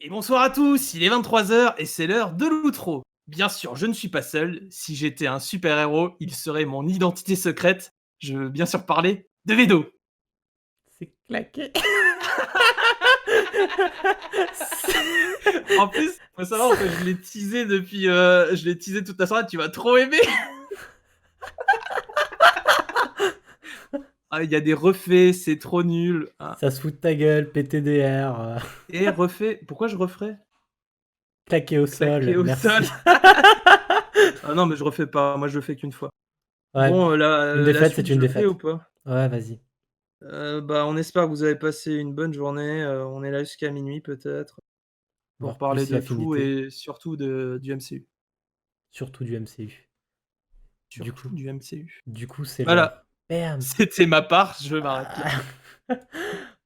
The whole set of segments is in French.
Et bonsoir à tous, il est 23h et c'est l'heure de l'outro. Bien sûr, je ne suis pas seul. Si j'étais un super-héros, il serait mon identité secrète. Je veux bien sûr parler de Vedo. C'est claqué. En plus, faut savoir que je l'ai teasé toute la soirée. Tu vas trop aimer. Ah, il y a des refaits, c'est trop nul. Ah. Ça se fout de ta gueule, PTDR, Et refait. Pourquoi je referais? claqué au Claqué sol, au sol. merci. Ah non, mais je refais pas. Moi, je le fais qu'une fois. Ouais, Bon, une la défaite, suite, c'est une je le fais ou défaite. pas? Ouais, vas-y. Bah, on espère que vous avez passé une bonne journée. On est là jusqu'à minuit peut-être pour Voire parler plus si de tout affinité. et surtout du MCU. Surtout du MCU. Du Surtout coup, du MCU. c'est Voilà, l'heure. Bam. c'était ma part, je m'arrête là. Ah.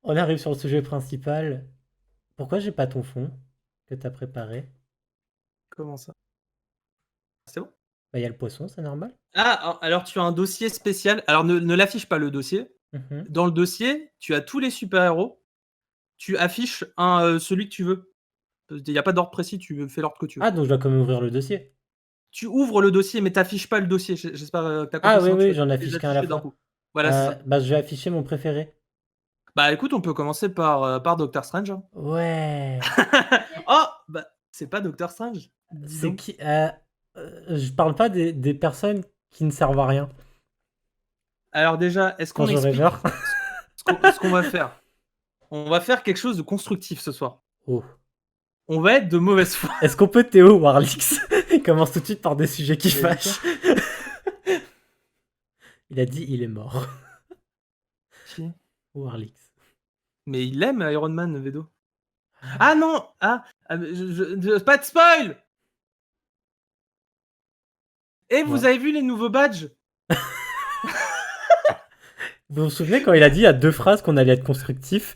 On arrive sur le sujet principal. Pourquoi j'ai pas ton fond que t'as préparé? Comment ça? C'est bon? Bah, y a le poisson, c'est normal. Ah, alors tu as un dossier spécial. Alors ne l'affiche pas le dossier. Mhm. Dans le dossier, tu as tous les super-héros. Tu affiches celui que tu veux. Il y a pas d'ordre précis, tu fais l'ordre que tu veux. Ah, donc je dois quand même ouvrir le dossier. Tu ouvres le dossier, mais tu affiches pas le dossier. J'espère, que tu as compris, Ah oui, sinon tu oui, vas j'en les affiche qu'un à la afficher d'un fois. coup. Voilà, c'est ça. Bah, je vais afficher mon préféré. Bah, écoute, on peut commencer par Doctor Strange, hein. Ouais. Oh! Bah, c'est pas Doctor Strange, dis C'est donc. qui Je parle pas des personnes qui ne servent à rien. Alors déjà, est-ce Quand qu'on j'aurai explique peur. ce qu'on va faire? On va faire quelque chose de constructif ce soir. Oh. On va être de mauvaise foi. Est-ce qu'on peut Théo Warlix? Il commence tout de suite par des sujets qui Il a dit quoi? fâchent. Il a dit il est mort. Qui? Warlix. Mais il aime Iron Man, Vedo. Ah non! Mais pas de spoil! Et vous Moi. avez vu les nouveaux badges? Vous vous souvenez quand il a dit à deux phrases qu'on allait être constructif?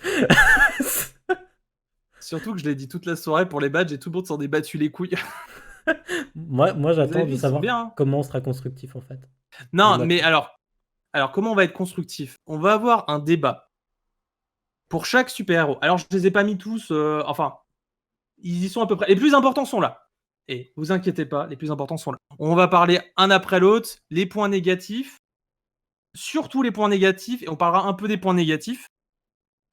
Surtout que je l'ai dit toute la soirée pour les badges et tout le monde s'en est battu les couilles. Moi Vous avez j'attends vu, de ils sont savoir bien, hein? comment on sera constructif en fait. Non, Dis-moi mais tout. alors comment on va être constructif? On va avoir un débat pour chaque super-héros. Alors je les ai pas mis tous, enfin, ils y sont à peu près. Les plus importants sont là. Et vous inquiétez pas, les plus importants sont là. On va parler un après l'autre, les points négatifs, surtout les points négatifs, et on parlera un peu des points négatifs.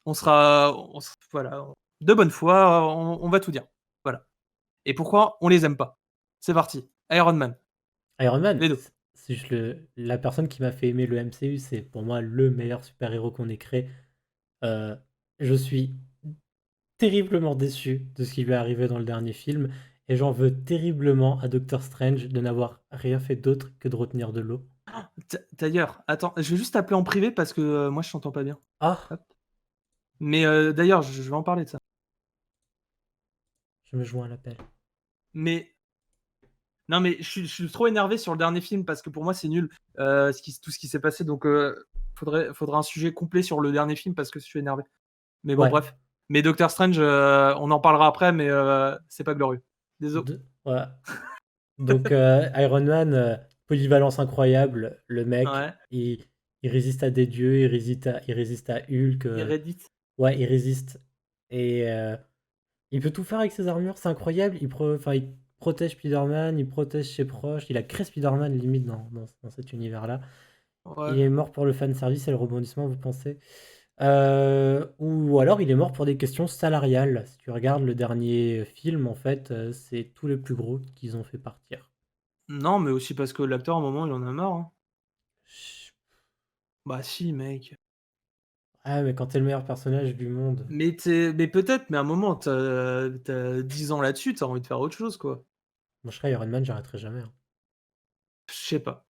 Voilà, de bonne foi, on va tout dire. Voilà. Et pourquoi on les aime pas. C'est parti. Iron Man, Iron Man, les deux. c'est juste la personne qui m'a fait aimer le MCU, c'est pour moi le meilleur super-héros qu'on ait créé. Euh, je suis terriblement déçu de ce qui lui est arrivé dans le dernier film, et j'en veux terriblement à Doctor Strange de n'avoir rien fait d'autre que de retenir de l'eau. D'ailleurs, attends, je vais juste t'appeler en privé parce que moi je t'entends pas bien. Ah, Hop. Mais d'ailleurs, je vais en parler de ça. je me joins à l'appel. Mais non, mais je suis trop énervé sur le dernier film parce que pour moi c'est nul tout ce qui s'est passé. Donc faudrait un sujet complet sur le dernier film parce que je suis énervé. Mais bon, Ouais, bref. Mais Doctor Strange, on en parlera après, mais c'est pas glorieux. Désolé. ouais. Donc Iron Man, polyvalence incroyable, le mec, Ouais. il résiste à des dieux, il résiste à Hulk, Et Reddit. ouais, il résiste. Et il peut tout faire avec ses armures, c'est incroyable. Enfin, il protège Spider-Man, il protège ses proches, il a créé Spider-Man limite dans cet univers-là. Il est Ouais. mort pour le fanservice et le rebondissement, vous pensez? Ou alors il est mort pour des questions salariales. Si tu regardes le dernier film, en fait, c'est tous les plus gros qu'ils ont fait partir. Non, mais aussi parce que l'acteur, à un moment, il en a marre, hein. Chut. Bah si, mec. Ah, mais quand t'es le meilleur personnage du monde. Mais peut-être, mais à un moment, tu 10 ans là-dessus, tu as envie de faire autre chose, quoi. Moi, je serais Iron Man, j'arrêterai jamais, hein. Je sais pas.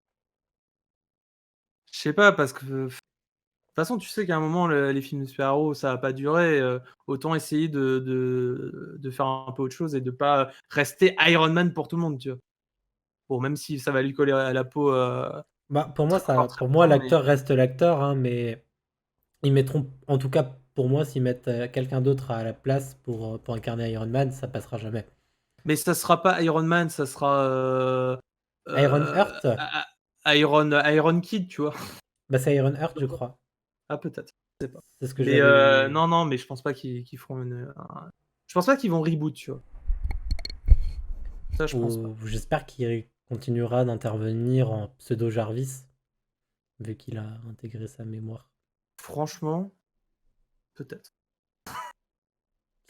Je sais pas parce que de toute façon, tu sais qu'à un moment, les films de super-héros, ça va pas durer, autant essayer de faire un peu autre chose et de pas rester Iron Man pour tout le monde, tu vois? Bon, même si ça va lui coller à la peau, Bah, encore très pour moi, longtemps, mais l'acteur reste l'acteur, hein, mais ils mettront, en tout cas pour moi, s'ils mettent quelqu'un d'autre à la place pour incarner Iron Man, ça passera jamais. ça sera pas Iron Man, ça sera, Iron heu, Heart, Iron Kid, tu vois? bah c'est Iron Heart, je crois. Ah peut-être, je sais pas. C'est ce que Mais j'avais. non, non, mais je pense pas qu'ils feront une un Je pense pas qu'ils vont reboot, tu vois. Ça, je pense pas. Ou j'espère qu'il continuera d'intervenir en pseudo Jarvis, vu qu'il a intégré sa mémoire. Franchement, peut-être.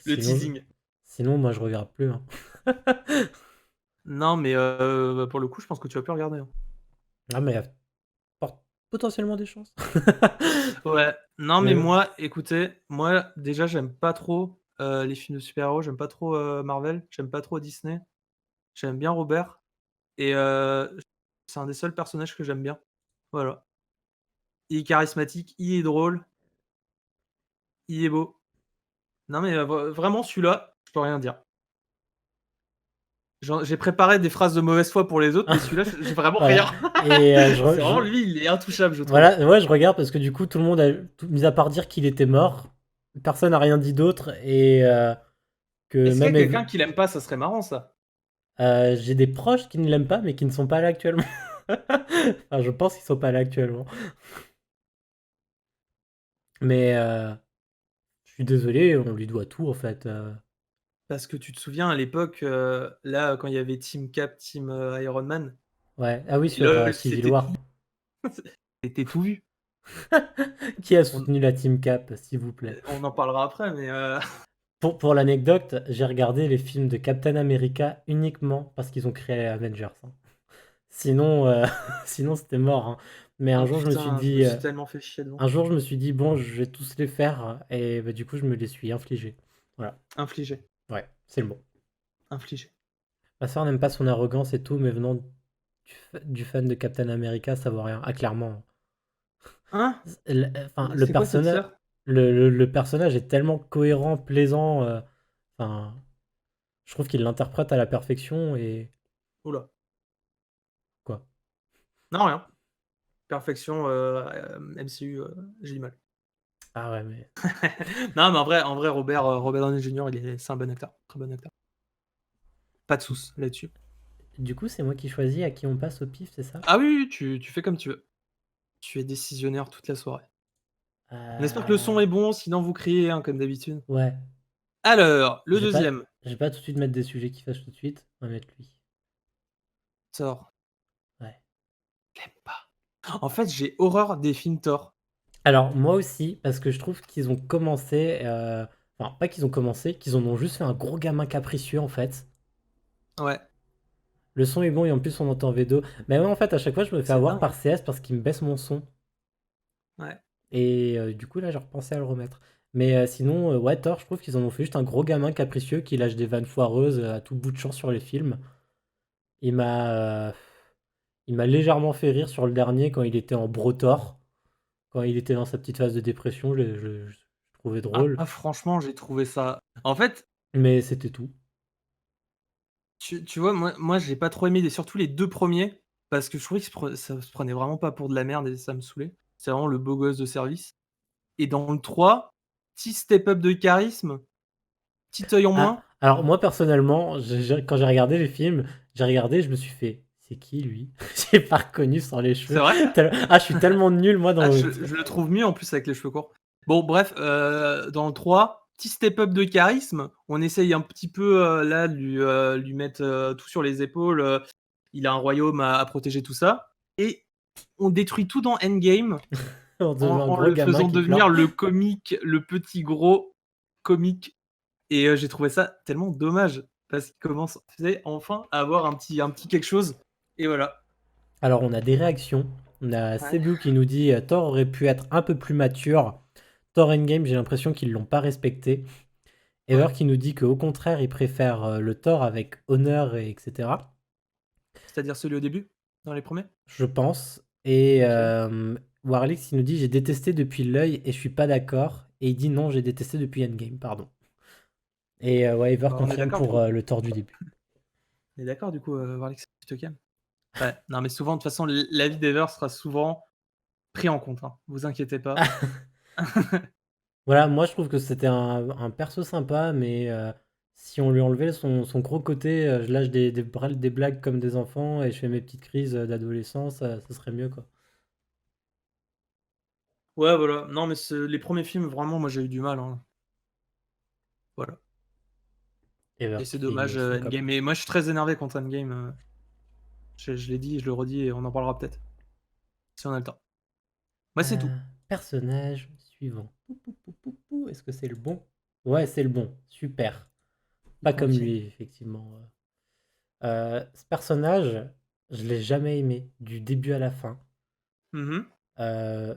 Le Sinon, teasing. sinon moi je regarde plus. Hein. Non, mais pour le coup, je pense que tu vas plus regarder. Hein. Ah, mais il y a potentiellement des chances. Ouais. Non, mais Mais moi, écoutez, moi, déjà, j'aime pas trop les films de super-héros. J'aime pas trop Marvel. J'aime pas trop Disney. J'aime bien Robert. Et c'est un des seuls personnages que j'aime bien. Voilà. Il est charismatique, il est drôle, il est beau. Non, mais vraiment, celui-là, je peux rien dire. J'ai préparé des phrases de mauvaise foi pour les autres, mais celui-là, j'ai vraiment rien. voilà. Et C'est vraiment lui, il est intouchable, je trouve. voilà, ouais, je regarde parce que du coup, tout le monde a, mis à part dire qu'il était mort, personne n'a rien dit d'autre et que Est-ce qu'il y a même quelqu'un qui l'aime pas? Ça serait marrant, ça. j'ai des proches qui ne l'aiment pas mais qui ne sont pas là actuellement. Enfin, je pense qu'ils sont pas là actuellement. Mais je suis désolé, on lui doit tout en fait. Parce que tu te souviens, à l'époque, là, quand il y avait Team Cap, Team Iron Man, Ouais. Ah oui, et sur LOL, Civil War. c'était tout vu. Qui a On, soutenu la Team Cap, s'il vous plaît? on en parlera après, mais Pour l'anecdote, j'ai regardé les films de Captain America uniquement parce qu'ils ont créé Avengers. Hein. Sinon, sinon c'était mort. Hein. Mais oh putain, je me suis tellement fait chier devant. un jour, je me suis dit, bon, je vais tous les faire. Et bah, du coup, je me les suis infligés. Voilà. Infligé, Ouais, c'est le mot. infligé. Ma soeur n'aime pas son arrogance et tout, mais venant du fan de Captain America, ça vaut rien. Ah, clairement. Hein? Enfin, C'est quoi cette sœur? le personnage est tellement cohérent, plaisant. Enfin, je trouve qu'il l'interprète à la perfection et Oula. quoi. Non, rien. Perfection MCU, j'ai du mal. Ah ouais, mais Non, mais en vrai Robert Downey Jr., c'est un bon acteur. Très bon acteur. Pas de soucis là-dessus. du coup, c'est moi qui choisis à qui on passe au pif, c'est ça? Ah oui, oui, tu fais comme tu veux. Tu es décisionnaire toute la soirée. On espère que le son Euh, est bon, sinon vous criez, hein, comme d'habitude. Ouais. Alors, le Je vais pas, deuxième. je vais pas tout de suite mettre des sujets qui fâchent tout de suite. On va mettre lui. Thor. Ouais. J'aime pas. En fait, j'ai horreur des films Thor. Alors, moi aussi, parce que je trouve qu'ils ont commencé. Enfin, pas qu'ils ont commencé, qu'ils en ont juste fait un gros gamin capricieux en fait. Ouais, Le son est bon et en plus on entend V2. Mais ouais, en fait, à chaque fois, je me fais c'est avoir dingue. par Hein. CS parce qu'il me baisse mon son. Ouais. Et du coup, là, j'ai repensé à le remettre. Mais sinon, ouais, Thor, je trouve qu'ils en ont fait juste un gros gamin capricieux qui lâche des vannes foireuses à tout bout de champ sur les films. Il m'a, euh, il m'a légèrement fait rire sur le dernier quand il était en Brotor. Quand il était dans sa petite phase de dépression, je trouvais drôle. Franchement, j'ai trouvé ça. En fait, Mais c'était tout. tu vois, moi j'ai pas trop aimé, surtout les deux premiers, parce que je trouvais que ça se prenait vraiment pas pour de la merde et ça me saoulait. C'est vraiment le beau gosse de service. Et dans le 3, petit step-up de charisme, petit œil en Ah, moins. alors moi personnellement, quand j'ai regardé les films, j'ai regardé, je me suis fait, c'est qui lui? J'ai pas reconnu sans les C'est cheveux. vrai? Ah, je suis tellement nul moi Ah, dans. je le trouve mieux en plus avec les cheveux courts. Bon, bref, dans le 3, petit step-up de charisme. On essaye un petit peu là de lui mettre tout sur les épaules. Il a un royaume à protéger, tout ça. Et on détruit tout dans Endgame On devient un en gros le gamin faisant qui devenir pleure. le comique, le petit gros comique. Et j'ai trouvé ça tellement dommage parce qu'il commence enfin à avoir un petit quelque chose. Et voilà. Alors on a des réactions. On a Ouais. Cebu qui nous dit Thor aurait pu être un peu plus mature. Thor Endgame, j'ai l'impression qu'ils l'ont pas respecté. Ever Ouais. qui nous dit qu'au contraire, il préfère le Thor avec honneur et etc. C'est-à-dire celui au début, dans les premiers. Je pense. Et Ok. Warlix, il nous dit j'ai détesté depuis l'œil et je suis pas d'accord. Et il dit non, j'ai détesté depuis Endgame, pardon. Et ouais, Ever Bah, on est confirme d'accord du pour coup. le Thor du début. On est d'accord du coup, Warlick, tu te calmes. Ouais, non mais souvent, de toute façon, l'avis d'Ever sera souvent pris en compte, hein. Vous inquiétez pas. Voilà, moi je trouve que c'était un perso sympa, mais si on lui enlevait son gros côté, je lâche des blagues comme des enfants et je fais mes petites crises d'adolescence, ça serait mieux quoi. Ouais, voilà. Non mais les premiers films, vraiment, moi j'ai eu du mal, hein. Voilà. Ever Et c'est Killing dommage, Me aussi, Endgame. Mais moi, je suis très énervé contre Endgame. Je l'ai dit, je le redis, et on en parlera peut-être, si on a le temps. Moi, c'est tout. Personnage suivant. Est-ce que c'est le bon? Ouais, c'est le bon. Super. Il Pas comme confirme. lui, effectivement. Ce personnage, je l'ai jamais aimé, du début à la fin. Mhm. Euh,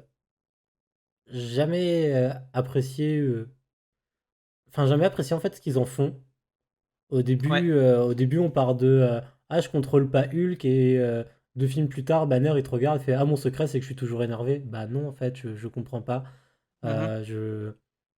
jamais apprécié. Enfin, jamais apprécié en fait ce qu'ils en font. Ouais. Au début, on part de ah, je contrôle pas Hulk et 2 films plus tard, Banner il te regarde et fait ah, mon secret c'est que je suis toujours énervé. Bah non, en fait, je comprends pas. Mhm. Je...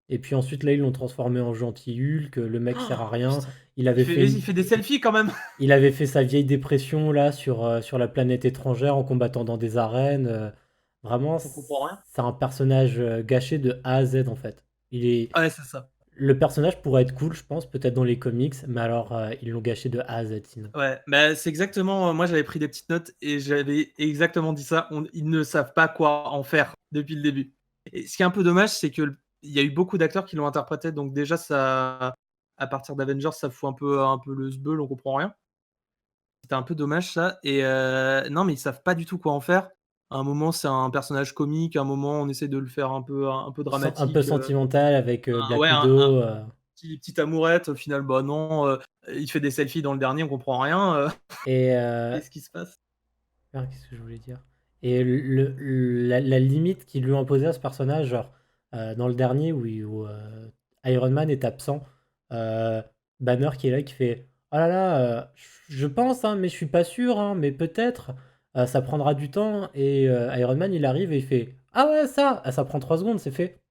Et puis ensuite, là, ils l'ont transformé en gentil Hulk. Le mec sert à Oh, rien. putain. Il avait fait Il fait des selfies quand même. il avait fait sa vieille dépression là sur la planète étrangère en combattant dans des arènes. Vraiment, On comprend rien. c'est un personnage gâché de A à Z en fait. Il est... Ouais, c'est ça. Le personnage pourrait être cool, je pense, peut-être dans les comics, mais alors ils l'ont gâché de A à Z sinon. Ouais, bah, c'est exactement. Moi, j'avais pris des petites notes et j'avais exactement dit ça. Ils ne savent pas quoi en faire depuis le début. Et ce qui est un peu dommage, c'est que il y a eu beaucoup d'acteurs qui l'ont interprété. Donc déjà, ça, à partir d'Avengers, ça fout un peu le sbeul, on comprend rien. C'était un peu dommage ça. Et non, mais ils savent pas du tout quoi en faire. À un moment, c'est un personnage comique. À un moment, on essaie de le faire un peu Un peu dramatique. sentimental avec Black Ouais, Widow. petite amourette. Au final, bah non. Il fait des selfies dans le dernier, on comprend rien. Et Qu'est-ce qui se passe? qu'est-ce que je voulais dire? Et la limite qu'ils lui ont imposée à ce personnage, genre, dans le dernier où Iron Man est absent, euh, Banner qui est là, qui fait oh là là, je pense, hein, mais je suis pas sûr, hein, mais peut-être, ça prendra du temps. Et Iron Man, il arrive et il fait ah ouais, ça prend 3 secondes, c'est fait.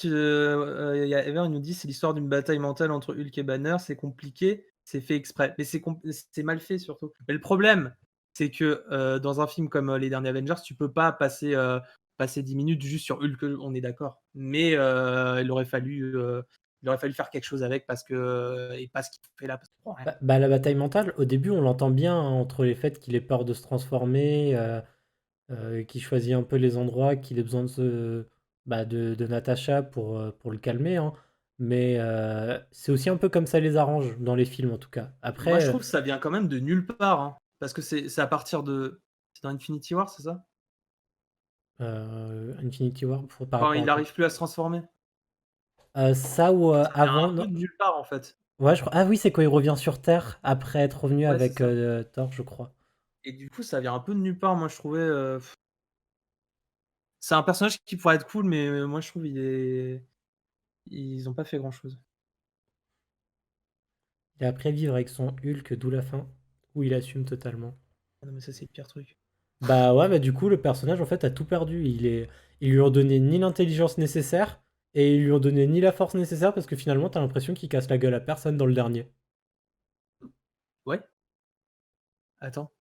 Il y a Ever, il nous dit c'est l'histoire d'une bataille mentale entre Hulk et Banner, c'est compliqué, c'est fait exprès, mais c'est mal fait surtout. Mais le problème, c'est que dans un film comme les derniers Avengers, tu peux pas passer 10 minutes juste sur Hulk, on est d'accord. Mais il aurait fallu faire quelque chose avec parce que et pas ce qu'il fait là parce qu'on comprend rien. Bah, la bataille mentale, au début, on l'entend bien hein, entre les faits qu'il ait peur de se transformer. Qui choisit un peu les endroits, qu'il ait besoin de Natasha pour le calmer, hein. Mais c'est aussi un peu comme ça les arrange dans les films en tout cas. Moi, je Après, trouve que ça vient quand même de nulle part, hein, parce que c'est à partir de c'est dans Infinity War, c'est ça? Infinity War, par Quand rapport à il quoi? arrive plus à se transformer? Ça ou Ça vient avant, un peu non? de nulle part, en fait. Ouais, je crois. Ah oui, c'est quand il revient sur Terre après être revenu Ouais, c'est avec ça. Thor, je crois. Et du coup, ça vient un peu de nulle part, moi, je trouvais, c'est un personnage qui pourrait être cool, mais moi, je trouve ils ont pas fait grand-chose. Il a appris à vivre avec son Hulk, d'où la fin, où il assume totalement. Ah non, mais ça, c'est le pire truc. Bah ouais, bah du coup, le personnage en fait a tout perdu. Ils lui ont donné ni l'intelligence nécessaire et ils lui ont donné ni la force nécessaire parce que finalement, t'as l'impression qu'il casse la gueule à personne dans le dernier. Ouais? Attends,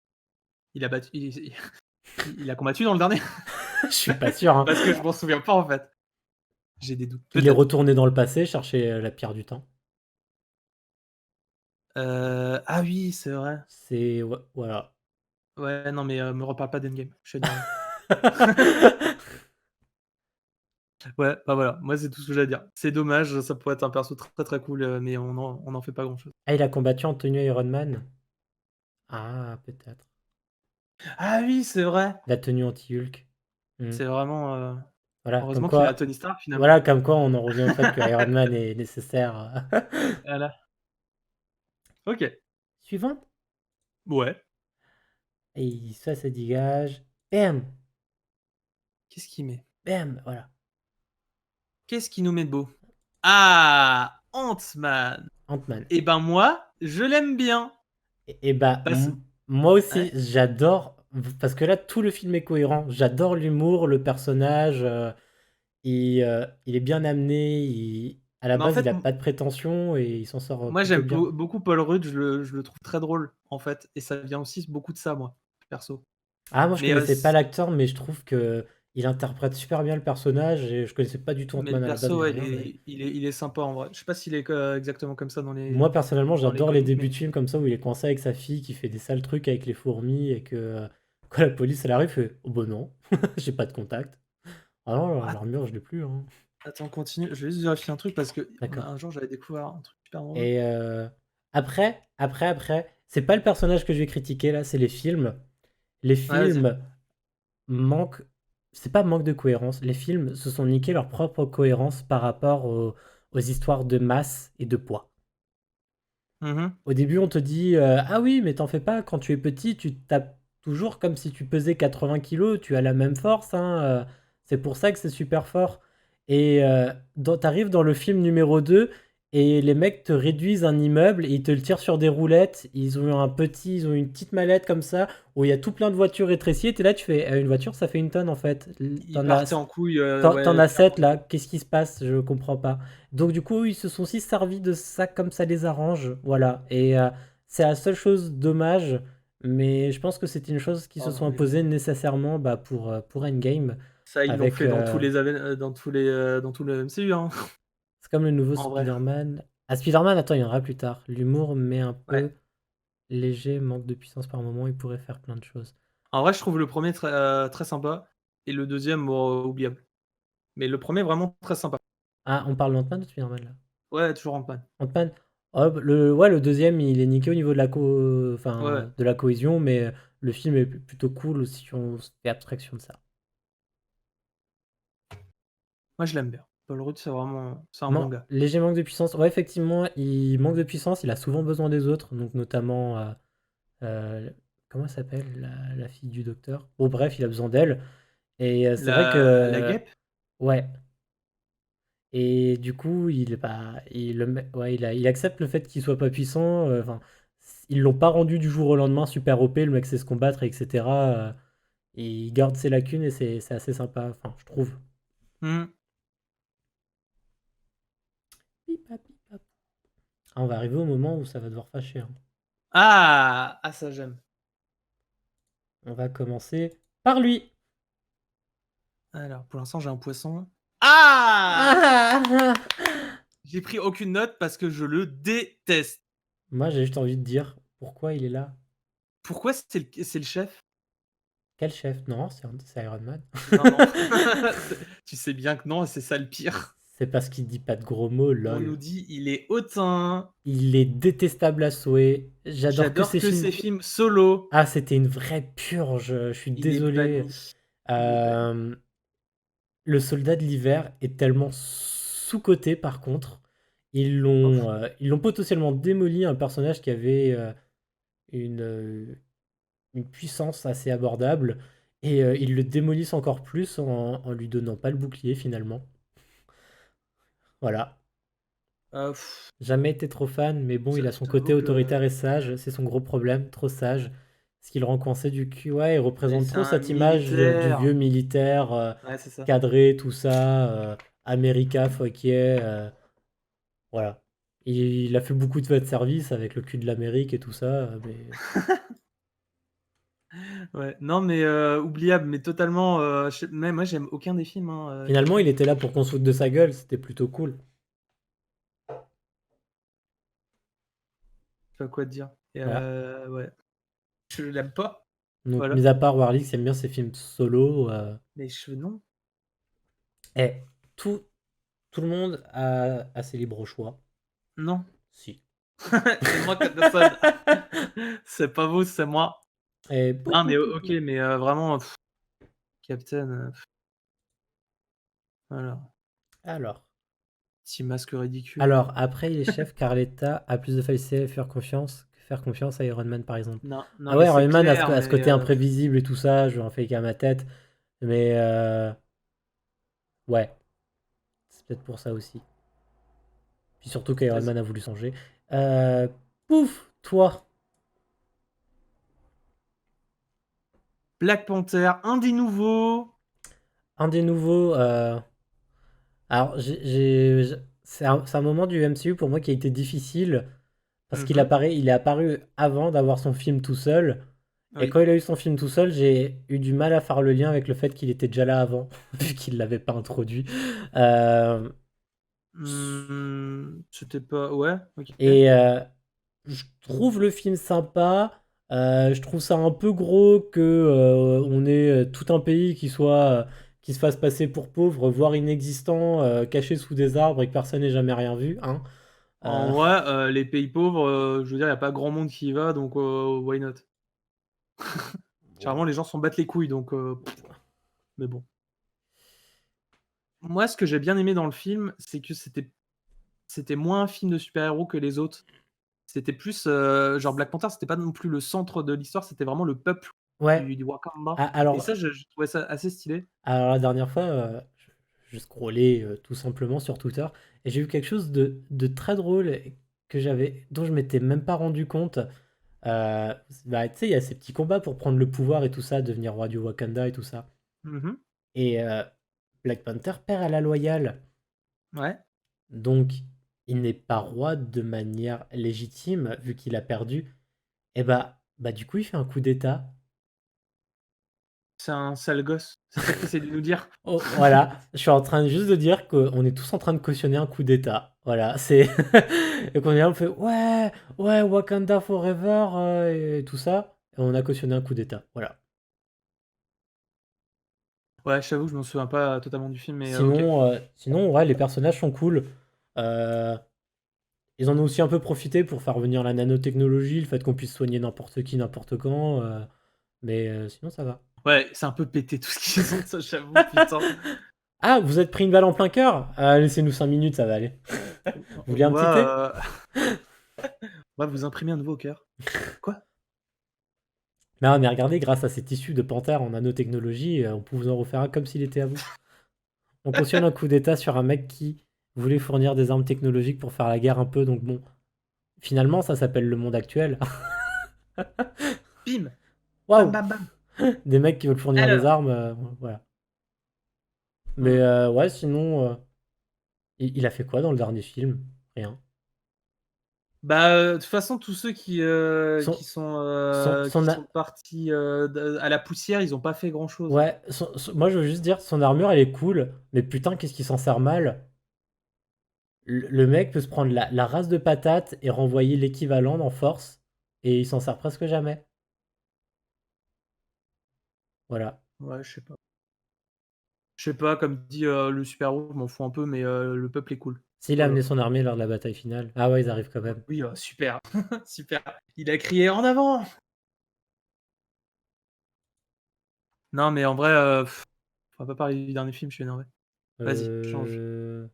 il a battu il a combattu dans le dernier? Je suis pas sûr, hein. Parce que je m'en souviens pas, en fait. J'ai des doutes. Il est Peut-être. retourné dans le passé chercher la pierre du temps. Ah oui, c'est vrai. C'est. Ouais, voilà. Ouais, non, mais me reparle pas d'Endgame, je suis énervé. Ouais, bah, voilà, moi, c'est tout ce que j'ai à dire. C'est dommage, ça pourrait être un perso très, très cool, mais on en fait pas grand-chose. Ah, il a combattu en tenue Iron Man. Ah, peut-être. Ah oui, c'est vrai! La tenue anti-Hulk. Hmm. C'est vraiment, Voilà, comme heureusement qu'il a quoi. Tony Stark, finalement. Voilà, comme quoi on en revient au fait que Iron Man est nécessaire. Voilà. OK. Suivant. Ouais. Et ça se dégage. Bam! Qu'est-ce qu'il met? Bam! Voilà. Qu'est-ce qu'il nous met de beau? Ah! Ant-Man! Ant-Man. Et ben, moi, je l'aime bien. Et bah, Parce moi aussi, Ouais. j'adore. Parce que là, tout le film est cohérent. J'adore l'humour, le personnage. Il est bien amené. À la Mais en base, il fait, a pas de prétention et il s'en sort moi, plutôt j'aime bien. beaucoup Paul Rudd, je le trouve très drôle, en fait, et ça vient aussi beaucoup de ça, moi, perso. Ah, moi, je Mais connaissais pas l'acteur, mais je trouve que il interprète super bien le personnage. Et je connaissais pas du tout le Ant-Man à la base perso, ni ouais, rien. Mais il est sympa, en vrai. Je sais pas s'il est exactement comme ça moi, personnellement, dans les j'adore les comics, débuts mais de film comme ça où il est coincé avec sa fille qui fait des sales trucs avec les fourmis et que quand la police elle arrive, il fait oh bah non, j'ai pas de contact. Ah non, what? l'armure, je l'ai plus, hein. Attends, continue. Je vais juste vérifier un truc parce que D'accord. un jour j'avais découvert un truc super drôle. Et après, c'est pas le personnage que je vais critiquer là, c'est les films. Les Ouais, vas-y. films manquent, c'est pas manque de cohérence, les films se sont niqués leur propre cohérence par rapport aux histoires de masse et de poids. Mhm. Au début, on te dit ah oui, mais t'en fais pas, quand tu es petit, tu tapes toujours comme si tu pesais 80 kilos, tu as la même force, hein, c'est pour ça que c'est super fort. Et t'arrives dans le film numéro 2 et les mecs te réduisent un immeuble et ils te le tirent sur des roulettes. Ils ont une petite mallette comme ça où il y a tout plein de voitures rétrécies. Et t'es là, tu fais une voiture, ça fait une tonne en fait. Il T'en as, partait en couille, t'en ouais, as clairement. 7 là, qu'est-ce qui se passe? Je comprends pas. Donc du coup, ils se sont aussi servis de ça comme ça les arrange, voilà. Et c'est la seule chose dommage, mais je pense que c'est une chose qui se Oh, sont mais imposées nécessairement bah, pour Endgame. ça, ils l'ont Avec, fait dans tous les dans tout le MCU, hein. c'est comme le nouveau En vrai. Spider-Man. Ah, Spider-Man, attends, il y en aura plus tard. L'humour met un Ouais. peu léger, manque de puissance par moment, il pourrait faire plein de choses. En vrai, je trouve le premier très sympa et le deuxième bon, oubliable. Mais le premier vraiment très sympa. Ah, on parle d'Ant-Man ou de Spider-Man là? Ouais, toujours en panne. Ant-Man. Oh, ouais, le deuxième, il est niqué au niveau de Ouais, ouais. enfin, de la cohésion, mais le film est plutôt cool si on se fait abstraction de ça. Moi, je l'aime bien. Paul Rudd, c'est un bon Man gars. léger manque de puissance. Ouais, effectivement, il manque de puissance, il a souvent besoin des autres, donc notamment, comment elle s'appelle la fille du docteur? Bon bref, il a besoin d'elle et c'est vrai La que guêpe? ouais et du coup, il est pas il le met ouais, il accepte le fait qu'il soit pas puissant, enfin, ils l'ont pas rendu du jour au lendemain super OP, le mec sait se combattre et cetera, il garde ses lacunes et c'est assez sympa, enfin, je trouve. Mmh. Ah, on va arriver au moment où ça va devoir fâcher, hein. Ah! Ah ça j'aime. On va commencer par lui. Alors, pour l'instant, j'ai un poisson. Ah! J'ai pris aucune note parce que je le déteste. Moi, j'ai juste envie de dire pourquoi il est là. Pourquoi c'est le chef? Quel chef? Non, c'est Iron Man. Non, non. Tu sais bien que non et c'est ça le pire. C'est parce qu'il dit pas de gros mots, On nous lol. dit: «Il est hautain, Il est détestable à souhait. J'adore que j'adore ses que films. ses films solo». Ah, c'était une vraie purge. Je suis Il est désolé. banni, il est banni. Euh, le soldat de l'hiver est tellement sous-coté par contre. Ouf. Ils l'ont potentiellement démoli un personnage qui avait une, euh, une puissance assez abordable. Et ils le démolissent encore plus en lui donnant pas le bouclier finalement. Voilà. Heu, Jamais été trop fan, mais bon, il a je son côté t'avoue que autoritaire et sage, c'est son gros problème, trop sage. Ce qui le rend coincé du cul, ouais, il mais représente c'est trop un cette image du militaire. vieux militaire Ouais, c'est ça. cadré, tout ça, America, fuck yeah, voilà. Il a fait beaucoup de de service avec le cul de l'Amérique et tout ça, mais Ouais, non mais oubliable, mais totalement, je même moi j'aime aucun des films, hein, qu'il finalement, fait. il était là pour qu'on se foute de sa gueule, c'était plutôt cool. Je sais pas quoi te dire et Voilà. ouais, je l'aime pas, Donc, voilà. mis à part Warlick, aime bien ses films solo. Les cheveux, non. Eh, tout, tout le monde a ses libres choix. Non, Si. c'est moi qui personne. C'est pas vous, c'est moi. Et Non mais OK, mais vraiment, Captain, voilà, alors. petit masque ridicule. Alors, après, il est chef, Carletta a plus de facilité à faire confiance à Iron Man, par exemple. Non, non Ah mais ouais, c'est Iron Man clair, a ce mais côté imprévisible et tout ça, je en fais qu'à ma tête. Mais ouais, c'est peut-être pour ça aussi. Puis surtout qu'Iron vas-y. Man a voulu changer. Euh, Pouf, toi. Black Panther, un des nouveaux. Un des nouveaux. Alors, c'est un moment du MCU pour moi qui a été difficile parce Mmh. il est apparu avant d'avoir son film tout seul. Et Oui. quand il a eu son film tout seul, j'ai eu du mal à faire le lien avec le fait qu'il était déjà là avant, vu qu'il l'avait pas introduit. Euh, C'était pas ouais, OK. et je trouve le film sympa. Je trouve ça un peu gros que on ait tout un pays qui se fasse passer pour pauvre, voire inexistant, caché sous des arbres et que personne n'ait jamais rien vu, hein. En vrai, les pays pauvres, je veux dire, il y a pas grand monde qui y va, donc why not? Généralement, les gens s'en battent les couilles, donc mais bon. Moi, ce que j'ai bien aimé dans le film, c'est que c'était moins un film de super-héros que les autres. C'était plus, genre Black Panther, c'était pas non plus le centre de l'histoire, c'était vraiment le peuple Ouais. du Wakanda Ah, et alors, ça, je trouvais ça assez stylé. la dernière fois, je scrollais tout simplement sur Twitter et j'ai vu quelque chose de très drôle et dont je m'étais même pas rendu compte. Bah, tu sais, il y a ces petits combats pour prendre le pouvoir et tout ça, devenir roi du Wakanda et tout ça. Mmh. Et Black Panther perd à la loyale. Ouais, Donc, il n'est pas roi de manière légitime, vu qu'il a perdu. Et bah du coup, il fait un coup d'état. c'est un sale gosse. C'est ça que tu essaies de nous dire? Oh, voilà, je suis en train juste de dire qu'on est tous en train de cautionner un coup d'état. Voilà, c'est. Et qu'on est là, on fait ouais, ouais, Wakanda Forever et tout ça. Et on a cautionné un coup d'état. Voilà. Ouais, je t'avoue que je m'en souviens pas totalement du film, mais OK. Sinon, ouais, les personnages sont cool. Euh, Ils en ont aussi un peu profité pour faire venir la nanotechnologie, le fait qu'on puisse soigner n'importe qui, n'importe quand. Mais sinon, ça va. Ouais, c'est un peu pété tout ce qu'ils ont, ça, j'avoue, putain. Ah, vous êtes pris une balle en plein cœur? Laissez-nous 5 minutes, ça va aller. Vous voulez On un petit thé? va, on va vous imprimer un nouveau cœur. Quoi? Non, mais regardez, grâce à ces tissus de panthère en nanotechnologie, on peut vous en refaire un comme s'il était à vous. On cautionne un coup d'état sur un mec qui voulait fournir des armes technologiques pour faire la guerre un peu, donc bon. Finalement, ça s'appelle le monde actuel. Bim! Bam, Waouh! bam, bam! Des mecs qui veulent fournir des Alors, armes, voilà. Mais mmh. ouais, sinon, il a fait quoi dans le dernier film? Rien. Bah, de toute façon, tous ceux Son, qui son sont partis, à la poussière, ils ont pas fait grand-chose, hein. ouais, moi je veux juste dire, son armure elle est cool, mais putain, qu'est-ce qui s'en sert mal? Le mec peut se prendre la race de patate et renvoyer l'équivalent en force, et il s'en sert presque jamais. Voilà. Ouais, je sais pas. Je sais pas, comme dit, le super-héros, je m'en fous un peu, mais le peuple est cool. S'il a Voilà. amené son armée lors de la bataille finale. Ah ouais, ils arrivent quand même. Oui, super, super. Il a crié: «En avant!» Non, mais en vrai, on va pas parler du dernier film, je suis énervé. Vas-y, change. Euh,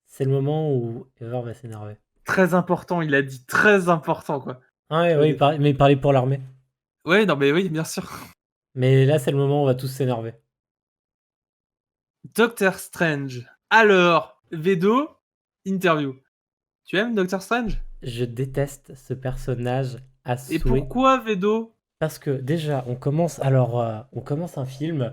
C'est le moment où Ever va s'énerver. Très important, il a dit très important, quoi. Ah ouais, Je le ouais, défends. mais il parlait pour l'armée. Ouais, non, mais oui, bien sûr. Mais là, c'est le moment où on va tous s'énerver. Doctor Strange. Alors, Vedo, interview. Tu aimes Doctor Strange? Je déteste ce personnage à Et souhait. pourquoi Vedo? Parce que déjà, on commence un film.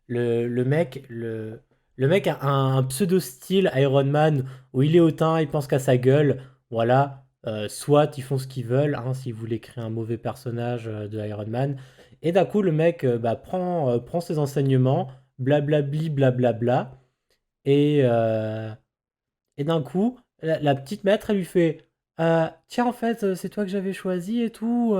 Le mec a un pseudo style Iron Man où il est hautain, il pense qu'à sa gueule. Voilà. Soit ils font ce qu'ils veulent, hein, s'ils voulaient créer un mauvais personnage de Iron Man. Et d'un coup, le mec prend ses enseignements, blablabli, blablabla. Et, euh, et d'un coup, la petite maître, elle lui fait tiens, en fait, c'est toi que j'avais choisi et tout.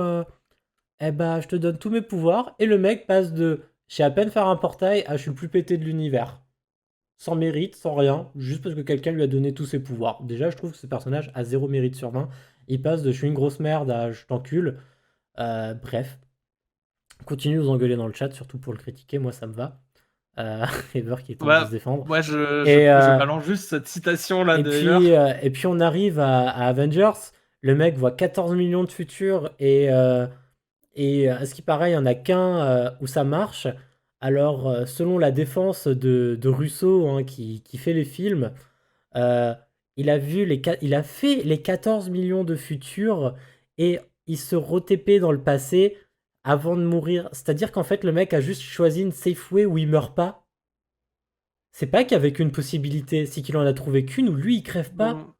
Eh bah, je te donne tous mes pouvoirs. Et le mec passe de je sais à peine faire un portail à je suis le plus pété de l'univers. Sans mérite, sans rien, juste parce que quelqu'un lui a donné tous ses pouvoirs. Déjà, je trouve que ce personnage a 0 mérite sur 20. Il passe de je suis une grosse merde à je t'encule. Bref, continuez de vous engueuler dans le chat, surtout pour le critiquer, moi ça me va. Ever qui tente de Ouais, se défendre. moi Et, je euh, balance juste cette citation-là et, de Ever. puis, euh, et puis on arrive à Avengers. Le mec voit 14 millions de futurs et à ce qui paraît, il n'y en a qu'un où ça marche. Alors, selon la défense de Russo, hein, qui fait les films, euh, il a fait les 14 millions de futurs et il se re-TP dans le passé avant de mourir. C'est-à-dire qu'en fait, le mec a juste choisi une safe way où il meurt pas. C'est pas qu'il y avait qu'une possibilité, c'est qu'il en a trouvé qu'une où lui il crève pas Bon,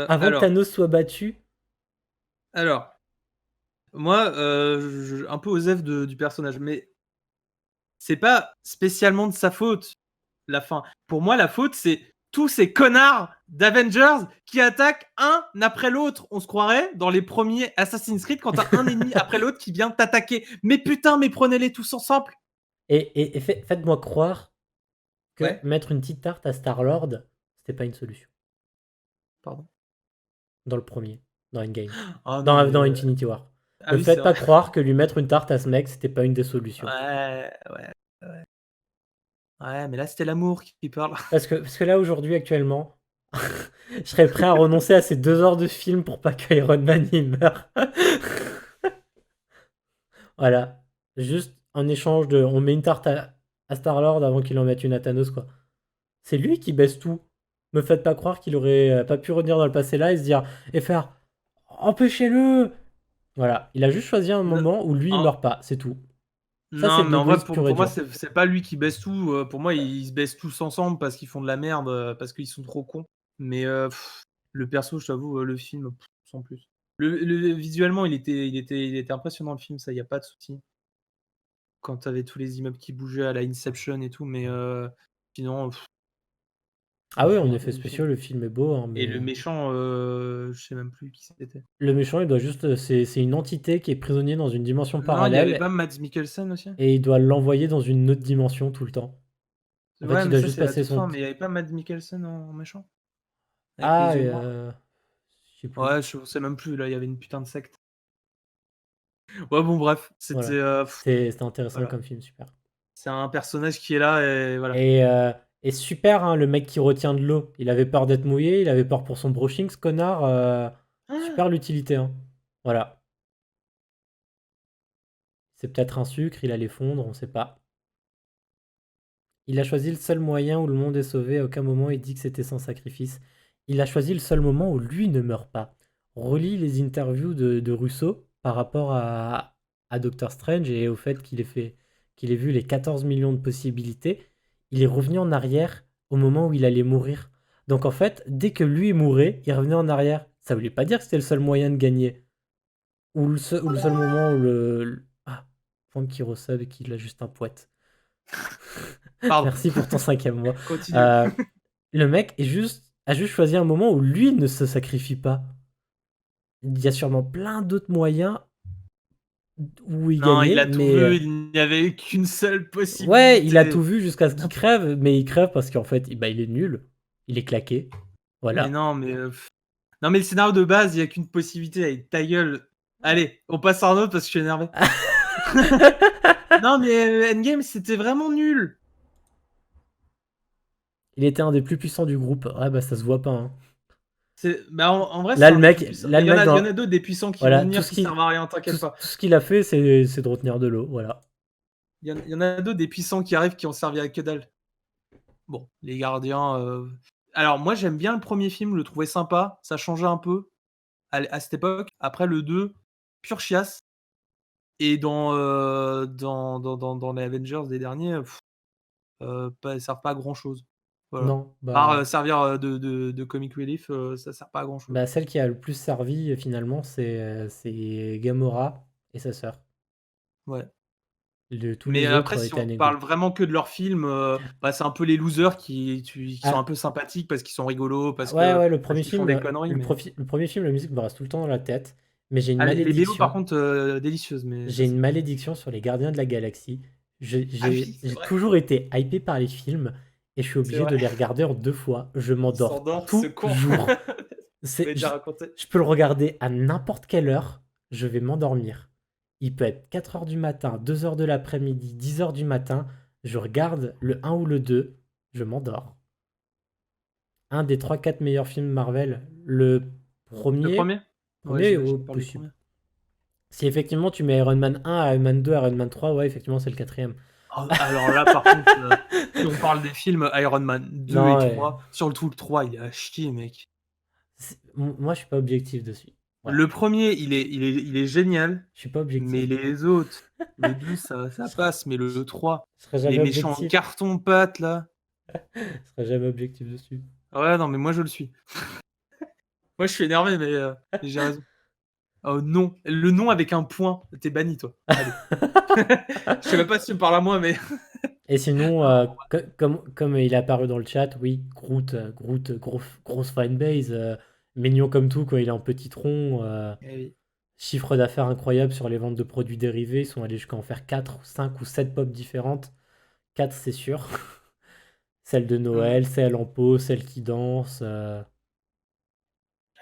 avant que Thanos soit battu. alors, moi, un peu aux F du personnage, mais c'est pas spécialement de sa faute, la fin. Pour moi, la faute, c'est tous ces connards d'Avengers qui attaquent un après l'autre. On se croirait dans les premiers Assassin's Creed quand t'as un ennemi après l'autre qui vient t'attaquer. Mais putain, mais prenez-les tous ensemble. Et faites-moi croire que Ouais. mettre une petite tarte à Star-Lord, c'était pas une solution. Pardon. Dans le premier, dans Endgame. Ah non, Dans mais. Infinity War. Ah Me oui, c'est faites pas vrai. croire que lui mettre une tarte à ce mec, c'était pas une des solutions. Ouais, ouais, ouais. Ouais, mais là, c'était l'amour qui parle. Parce que là, aujourd'hui, actuellement, je serais prêt à renoncer à ces 2 heures de film pour pas que Iron Man il meure. Voilà. Juste en échange de. On met une tarte à Star-Lord avant qu'il en mette une à Thanos, quoi. C'est lui qui baisse tout. Me faites pas croire qu'il aurait pas pu revenir dans le passé là et se dire. Et faire. Empêchez-le. Voilà. Il a juste choisi un Non, moment où lui il en- meurt pas, c'est tout. Ça, c'est non, de mais en vrai, l'égoïsme pur et pour moi, dur. c'est pas lui qui baisse tout. Pour moi, ils se baissent tous ensemble parce qu'ils font de la merde, parce qu'ils sont trop cons. Mais le perso, je t'avoue, le film, sans plus. Visuellement, il était impressionnant le film, ça, y a pas de souci. Quand t'avais tous les immeubles qui bougeaient à la Inception et tout, mais sinon, je Ah me oui, en souviens pas effet du spéciaux, film. le film est beau, hein, Et mais le méchant, je sais même plus qui c'était. le méchant, il doit juste. C'est une entité qui est prisonnier dans une dimension Non, il y avait parallèle pas Mads Mikkelsen aussi? et il doit l'envoyer dans une autre dimension tout le temps. En fait, Ouais, il mais doit ça, juste c'est la passer toute son. fin, mais il y avait pas Mads Mikkelsen en méchant? Avec Ah, les yeux noirs? je sais plus. Ouais, je sais même plus, là, il y avait une putain de secte. Ouais, bon, bref, c'était, Voilà. C'était intéressant voilà. comme film, super. C'est un personnage qui est là et voilà. Et, euh, et super, hein, le mec qui retient de l'eau. Il avait peur d'être mouillé, il avait peur pour son brushing, ce connard. Super l'utilité, hein. Voilà. C'est peut-être un sucre, il allait fondre, on sait pas. Il a choisi le seul moyen où le monde est sauvé, à aucun moment il dit que c'était sans sacrifice. Il a choisi le seul moment où lui ne meurt pas. Relis les interviews de Russo par rapport à Doctor Strange et au fait qu'il ait vu les 14 millions de possibilités. Il est revenu en arrière au moment où il allait mourir. Donc en fait, dès que lui mourait, il revenait en arrière. Ça voulait pas dire que c'était le seul moyen de gagner. Ou le seul moment où Ah, Funky Rossab qu'il a juste un poète. Pardon, Merci pour ton 5e mois. continue. Euh, le mec a juste choisi un moment où lui ne se sacrifie pas. Il y a sûrement plein d'autres moyens où il Non, il gagnait, a tout mais vu, il n'y avait qu'une seule ouais, il a tout possibilité. vu jusqu'à ce qu'il crève, mais il crève parce qu'en fait, bah, il est nul, il est claqué. Mais Voilà. non, mais non, mais le scénario de base, il y a qu'une possibilité. Allez, ta gueule. Allez, on passe à un autre parce que je suis énervé. Non, mais Endgame, c'était vraiment nul. Il était un des plus puissants du groupe. Ouais, bah ça se voit pas, hein. Bah, en vrai, c'est un des plus puissants. Là, Mais le il y en mec a, il y en dans. a d'autres des puissants qui vont Voilà, venir qui servent à rien, t'inquiète pas. tout ce qu'il a fait, c'est de retenir de l'eau. Voilà. Il y en a d'autres des puissants qui arrivent qui ont servi à que dalle. Bon, les gardiens. Alors, moi, j'aime bien le premier film, je le trouvais sympa. Ça changeait un peu à cette époque. Après, le 2, pure chiasse. Et dans les Avengers des derniers, ils servent pas à grand chose. Voilà. Non, Par bah. servir de comic relief, ça sert pas à grand chose. Bah, celle qui a le plus servi finalement, c'est Gamora et sa sœur. Ouais. Tous Mais les après, autres si étaient on parle anecdotes. vraiment que de leurs films, bah, c'est un peu les losers qui sont un Ah, peu sympathiques parce qu'ils sont rigolos, ouais, ouais, parce qu'ils font des conneries, mais le premier film, la musique me reste tout le temps dans la tête. Mais ah, les BO par contre, délicieuses, mais ça J'ai une c'est malédiction sur les Gardiens de la Galaxie. ah oui, c'est J'ai vrai, toujours été hypé par les films et je suis c'est obligé de vrai. les regarder en 2 fois. Je Il m'endors s'endort, ce con. toujours. Tu m'avais C'est, déjà raconté. je peux le regarder à n'importe quelle heure, je vais m'endormir. Il peut être 4 heures du matin, 2 heures de l'après-midi, 10 heures du matin. Je regarde le un ou le 2, je m'endors. Un des trois quatre meilleurs films Marvel. Le Le premier, premier. Ouais, premier j'imagine ou que tu parles du possible. premier. Si effectivement tu mets Iron Man 1, Iron Man 2, Iron Man 3, ouais, effectivement c'est le quatrième. Ah, alors là, par contre, si on parle des films Iron Man 2 et Non, ouais. 3, sur le tout, le 3, il est à chier, mec. Moi je suis pas objectif dessus. Voilà. Le premier, il est génial, Je suis pas mais objectif. les autres, le 2, ça Je serai, passe, mais le 3, je serai les jamais méchants en objectif. carton-pâte, là. Je serai jamais objectif dessus. Ouais, non, mais moi, je le suis. Moi, je suis énervé, mais j'ai raison. Oh non, le nom avec un point, t'es banni, toi. Allez. Je sais même pas si tu me parles à moi, mais Et sinon, non, comme il est apparu dans le chat, oui, Groot, grosse fanbase, mignon comme tout quand il est en petit tronc, eh oui. chiffre d'affaires incroyable sur les ventes de produits dérivés, ils sont allés jusqu'à en faire 4, 5 ou 7 pop différentes. 4 c'est sûr. Celle de Mm. Noël, celle en pot, celle qui danse. Ah,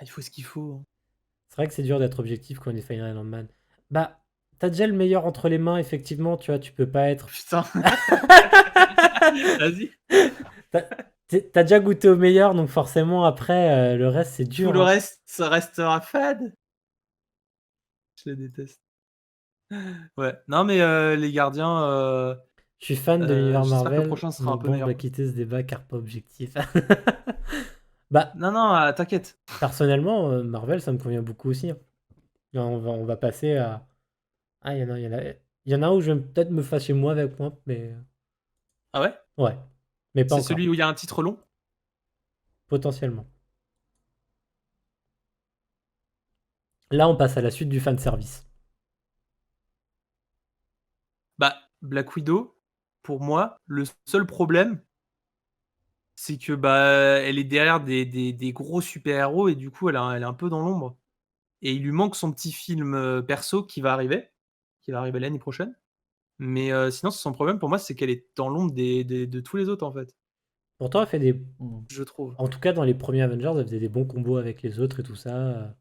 il faut ce qu'il faut, hein. C'est vrai que c'est dur d'être objectif quand on est Fire Island Man. Bah, t'as déjà le meilleur entre les mains, effectivement, tu vois, tu peux pas être. Putain. Vas-y. T'as t'as déjà goûté au meilleur, donc forcément, après, le reste, c'est Tout dur, le hein. reste, ça restera fade. Je les déteste. Ouais. Non, mais les gardiens, Je suis fan de l'univers j'espère que le Marvel, prochain sera un donc peu bon, on va meilleur. quitter ce débat car pas objectif. Bah, Non, non, t'inquiète. personnellement, Marvel, ça me convient beaucoup aussi, hein. Et on va passer à. Ah, il y en a un où je vais peut-être me fâcher moi avec moi, mais Ah ouais? ouais. Mais pas C'est encore, celui où il y a un titre long? potentiellement. Là, on passe à la suite du fan service. Bah, Black Widow, pour moi, le seul problème, c'est que bah, elle est derrière des gros super-héros et du coup, elle est un peu dans l'ombre. Et il lui manque son petit film perso qui va arriver l'année prochaine. Mais sinon, son problème pour moi, c'est qu'elle est dans l'ombre de tous les autres en fait, Pourtant, elle fait des. je trouve. En tout cas, dans les premiers Avengers, elle faisait des bons combos avec les autres et tout ça.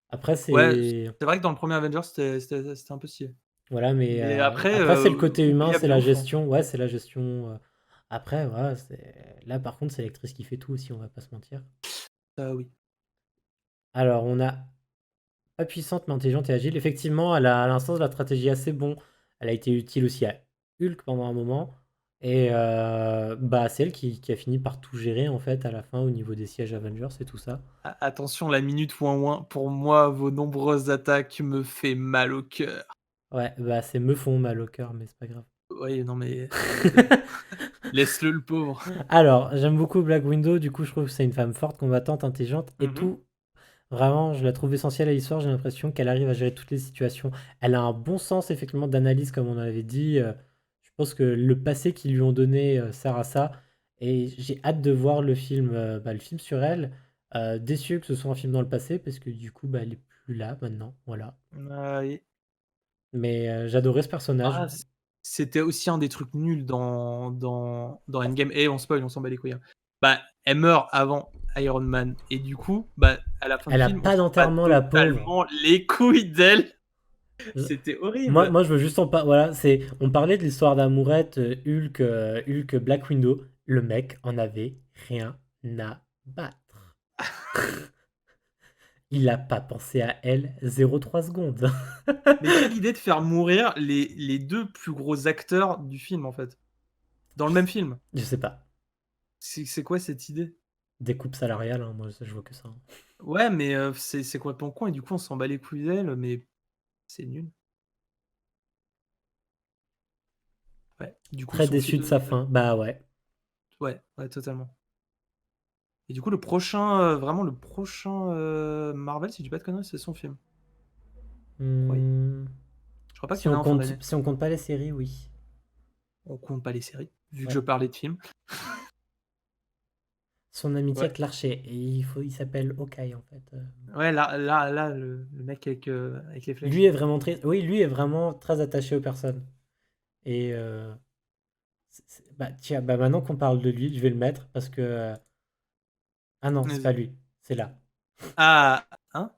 Après, Ouais, c'est. c'est vrai que dans le premier Avengers, c'était un peu stylé. Voilà, mais Mais après, après, c'est le côté humain, c'est oubliable de la ouf, hein. gestion. Ouais, c'est la gestion. Après, voilà, là, par contre, c'est l'actrice qui fait tout aussi, on va pas se mentir. Ça, oui. Alors, on a pas puissante, mais intelligente et agile. Effectivement, elle a à l'instant de la stratégie assez bon. Elle a été utile aussi à Hulk pendant un moment. Et bah, c'est elle qui a fini par tout gérer, en fait, à la fin, au niveau des sièges Avengers et tout ça. Attention, la minute ouin ouin, pour moi, vos nombreuses attaques me fait mal au cœur. Ouais, bah, c'est me font mal au cœur, mais c'est pas grave. Oui, non mais c'est bon. Laisse-le, le pauvre. Alors, j'aime beaucoup Black Widow, du coup, je trouve que c'est une femme forte, combattante, intelligente et Mhm. tout. Vraiment, je la trouve essentielle à l'histoire. J'ai l'impression qu'elle arrive à gérer toutes les situations. Elle a un bon sens, effectivement, d'analyse, comme on avait dit. Je pense que le passé qu'ils lui ont donné sert à ça. Et j'ai hâte de voir le film sur elle. Déçu que ce soit un film dans le passé, parce que du coup, bah, elle est plus là maintenant. Voilà. Ah, oui. Mais j'adorais ce personnage. Ah, c'était aussi un des trucs nuls dans Endgame. Et on spoil, on s'en bat les couilles, hein. Bah, elle meurt avant Iron Man. Et du coup, bah, à la fin du Elle a film, on pas s'en bat d'enterrement, la pauvre. totalement les couilles d'elle. Je- C'était Moi, horrible. moi, je veux juste en pas. Voilà, c'est. On parlait de l'histoire d'amourette Hulk Black Widow. Le mec en avait rien à battre. Il a pas pensé à elle 0,3 secondes. Mais quelle idée de faire mourir les deux plus gros acteurs du film, en fait. Dans le même film. Je sais pas. C'est quoi cette idée? Des coupes salariales, hein, moi, je vois que ça, hein. Ouais, mais c'est complètement con et du coup, on s'en bat les couilles d'elle, mais c'est nul. Ouais, du coup, Très son déçu de sa fin. Bah ouais. ouais, ouais, totalement. Et du coup, le prochain, vraiment le prochain, Marvel, si je dis pas de conneries, c'est son film. Oui. Hmm, Je crois pas qu'il y en ait un en fin d'année. Si on compte pas les séries, oui. On compte pas les séries, vu que Ouais. je parlais de films. Son amitié Ouais. avec l'archer. Et il s'appelle Hawkeye, en fait. Ouais, là, le mec avec les Lui flèches. est vraiment très. Oui, lui est vraiment très attaché aux personnes. Et bah, tiens, bah maintenant qu'on parle de lui, je vais le mettre parce que. Ah non, c'est pas Vas-y. lui, c'est là. Ah, hein?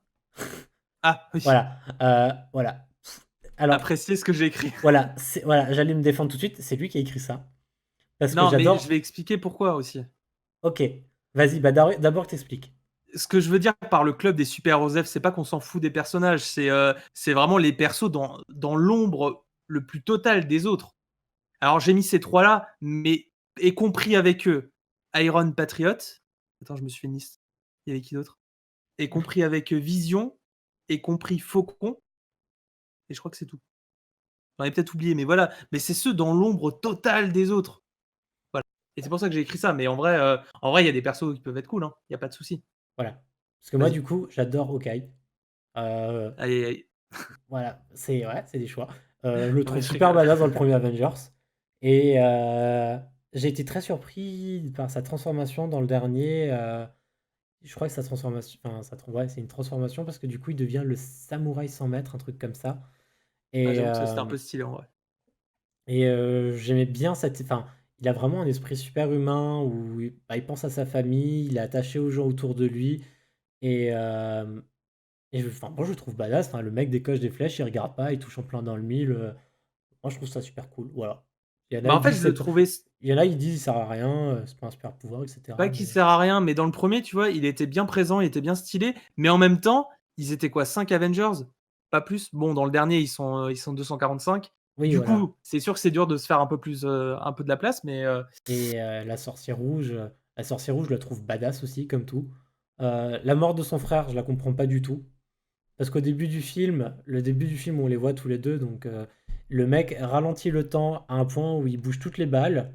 Ah, oui. Voilà, voilà. Alors, Appréciez ce que j'ai écrit. voilà, voilà, j'allais me défendre tout de suite. C'est lui qui a écrit ça parce que Non, mais je j'adore. vais expliquer pourquoi aussi. Ok, vas-y, bah d'abord t'expliques. Ce que je veux dire par le club des super Osef, c'est pas qu'on s'en fout des personnages, c'est vraiment les persos dans l'ombre le plus total des autres. Alors j'ai mis ces trois-là, mais y compris avec eux, Iron Patriot. Attends, je me suis fait une liste. Il y avait qui d'autre? Y compris avec Vision, y compris Faucon, et je crois que c'est tout. J'en ai peut-être oublié, mais voilà. Mais c'est ceux dans l'ombre totale des autres. Voilà. Et c'est pour ça que j'ai écrit ça. Mais en vrai, il y a des persos qui peuvent être cool, hein. Il y a pas de souci. Voilà, parce que moi Vas-y. du coup, j'adore Hawkeye. Euh, Allez, allez. voilà, c'est des choix. Je le Ouais, trouve je super rigole. badass dans le premier Avengers et j'ai été très surpris par sa transformation dans le dernier. Je crois que sa transformation, enfin, ouais, c'est une transformation parce que du coup, il devient le samouraï sans maître, un truc comme ça. Ah, Et, j'avoue que ça, c'était un peu stylé en vrai. j'aimais bien cette. Enfin, il a vraiment un esprit super humain où il pense à sa famille, il est attaché aux gens autour de lui. Et, enfin, moi, je le trouve badass. Enfin, le mec décoche des flèches, il regarde pas, il touche en plein dans le mille. Moi, je trouve ça super cool. Voilà. Il y en a, Bah, en ils fait, disent, je le trouvais il y en a, ils disent, il sert à rien, c'est pas un super pouvoir, pas etc. qu'il Mais sert à rien, mais dans le premier, tu vois, il était bien présent, il était bien stylé, mais en même temps, ils étaient quoi, 5 Avengers? Pas plus? Bon, dans le dernier, ils sont 245. oui, Du voilà. coup, c'est sûr que c'est dur de se faire un peu plus, un peu de la place, mais Et la sorcière rouge, je la trouve badass aussi, comme tout. La mort de son frère, je la comprends pas du tout. Parce qu'au début du film, le début du film, on les voit tous les deux, donc le mec ralentit le temps à un point où il bouge toutes les balles,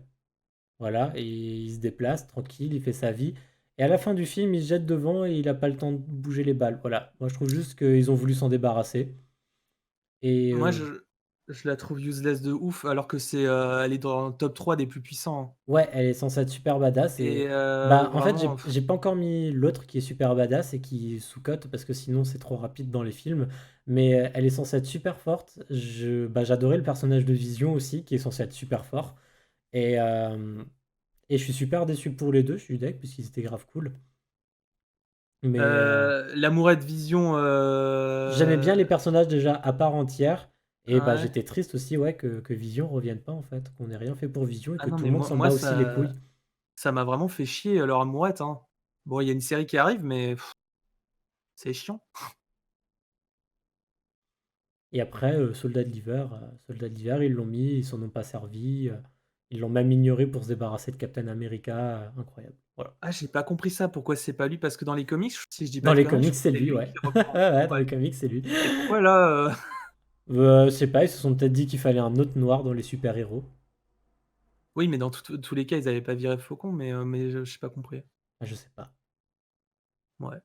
voilà, et il se déplace tranquille, il fait sa vie. Et à la fin du film, il se jette devant et il a pas le temps de bouger les balles. Voilà, moi je trouve juste qu'ils ont voulu s'en débarrasser. Et moi, je la trouve useless de ouf, alors que elle est dans le top 3 des plus puissants, hein. ouais, elle est censée être super badass. Et Et bah, en fait, vraiment, j'ai pas encore mis l'autre qui est super badass et qui est sous-cote parce que sinon c'est trop rapide dans les films. Mais elle est censée être super forte. Bah, j'adorais le personnage de Vision aussi qui est censé être super fort. Et, euh, et je suis super déçu pour les deux, je suis deck puisqu'ils étaient grave cool. Mais l'amourette Vision, j'aimais bien les personnages déjà à part entière. Et bah, ouais. j'étais triste aussi ouais, que Vision revienne pas en fait, qu'on ait rien fait pour Vision et Ah que non, tout mais le monde moi s'en moi bat aussi les ça couilles. ça m'a vraiment fait chier, leur amourette, hein. Bon, il y a une série qui arrive, mais c'est chiant. Et après, Soldat de l'hiver, ils l'ont mis, ils s'en ont pas servi, ils l'ont même ignoré pour se débarrasser de Captain America, incroyable. Voilà. Ah, j'ai pas compris ça, pourquoi c'est pas lui? Parce que dans les comics, si je dis Dans pas de les conneries, je comics, crois que c'est c'est lui, lui ouais. qui reprend. Ouais, dans Ouais. les comics, c'est lui. Et pourquoi là, Je sais pas, ils se sont peut-être dit qu'il fallait un autre noir dans les super-héros. oui, mais dans tous les cas, ils avaient pas viré Faucon, mais j'ai pas compris. Ah, je sais pas. Ouais,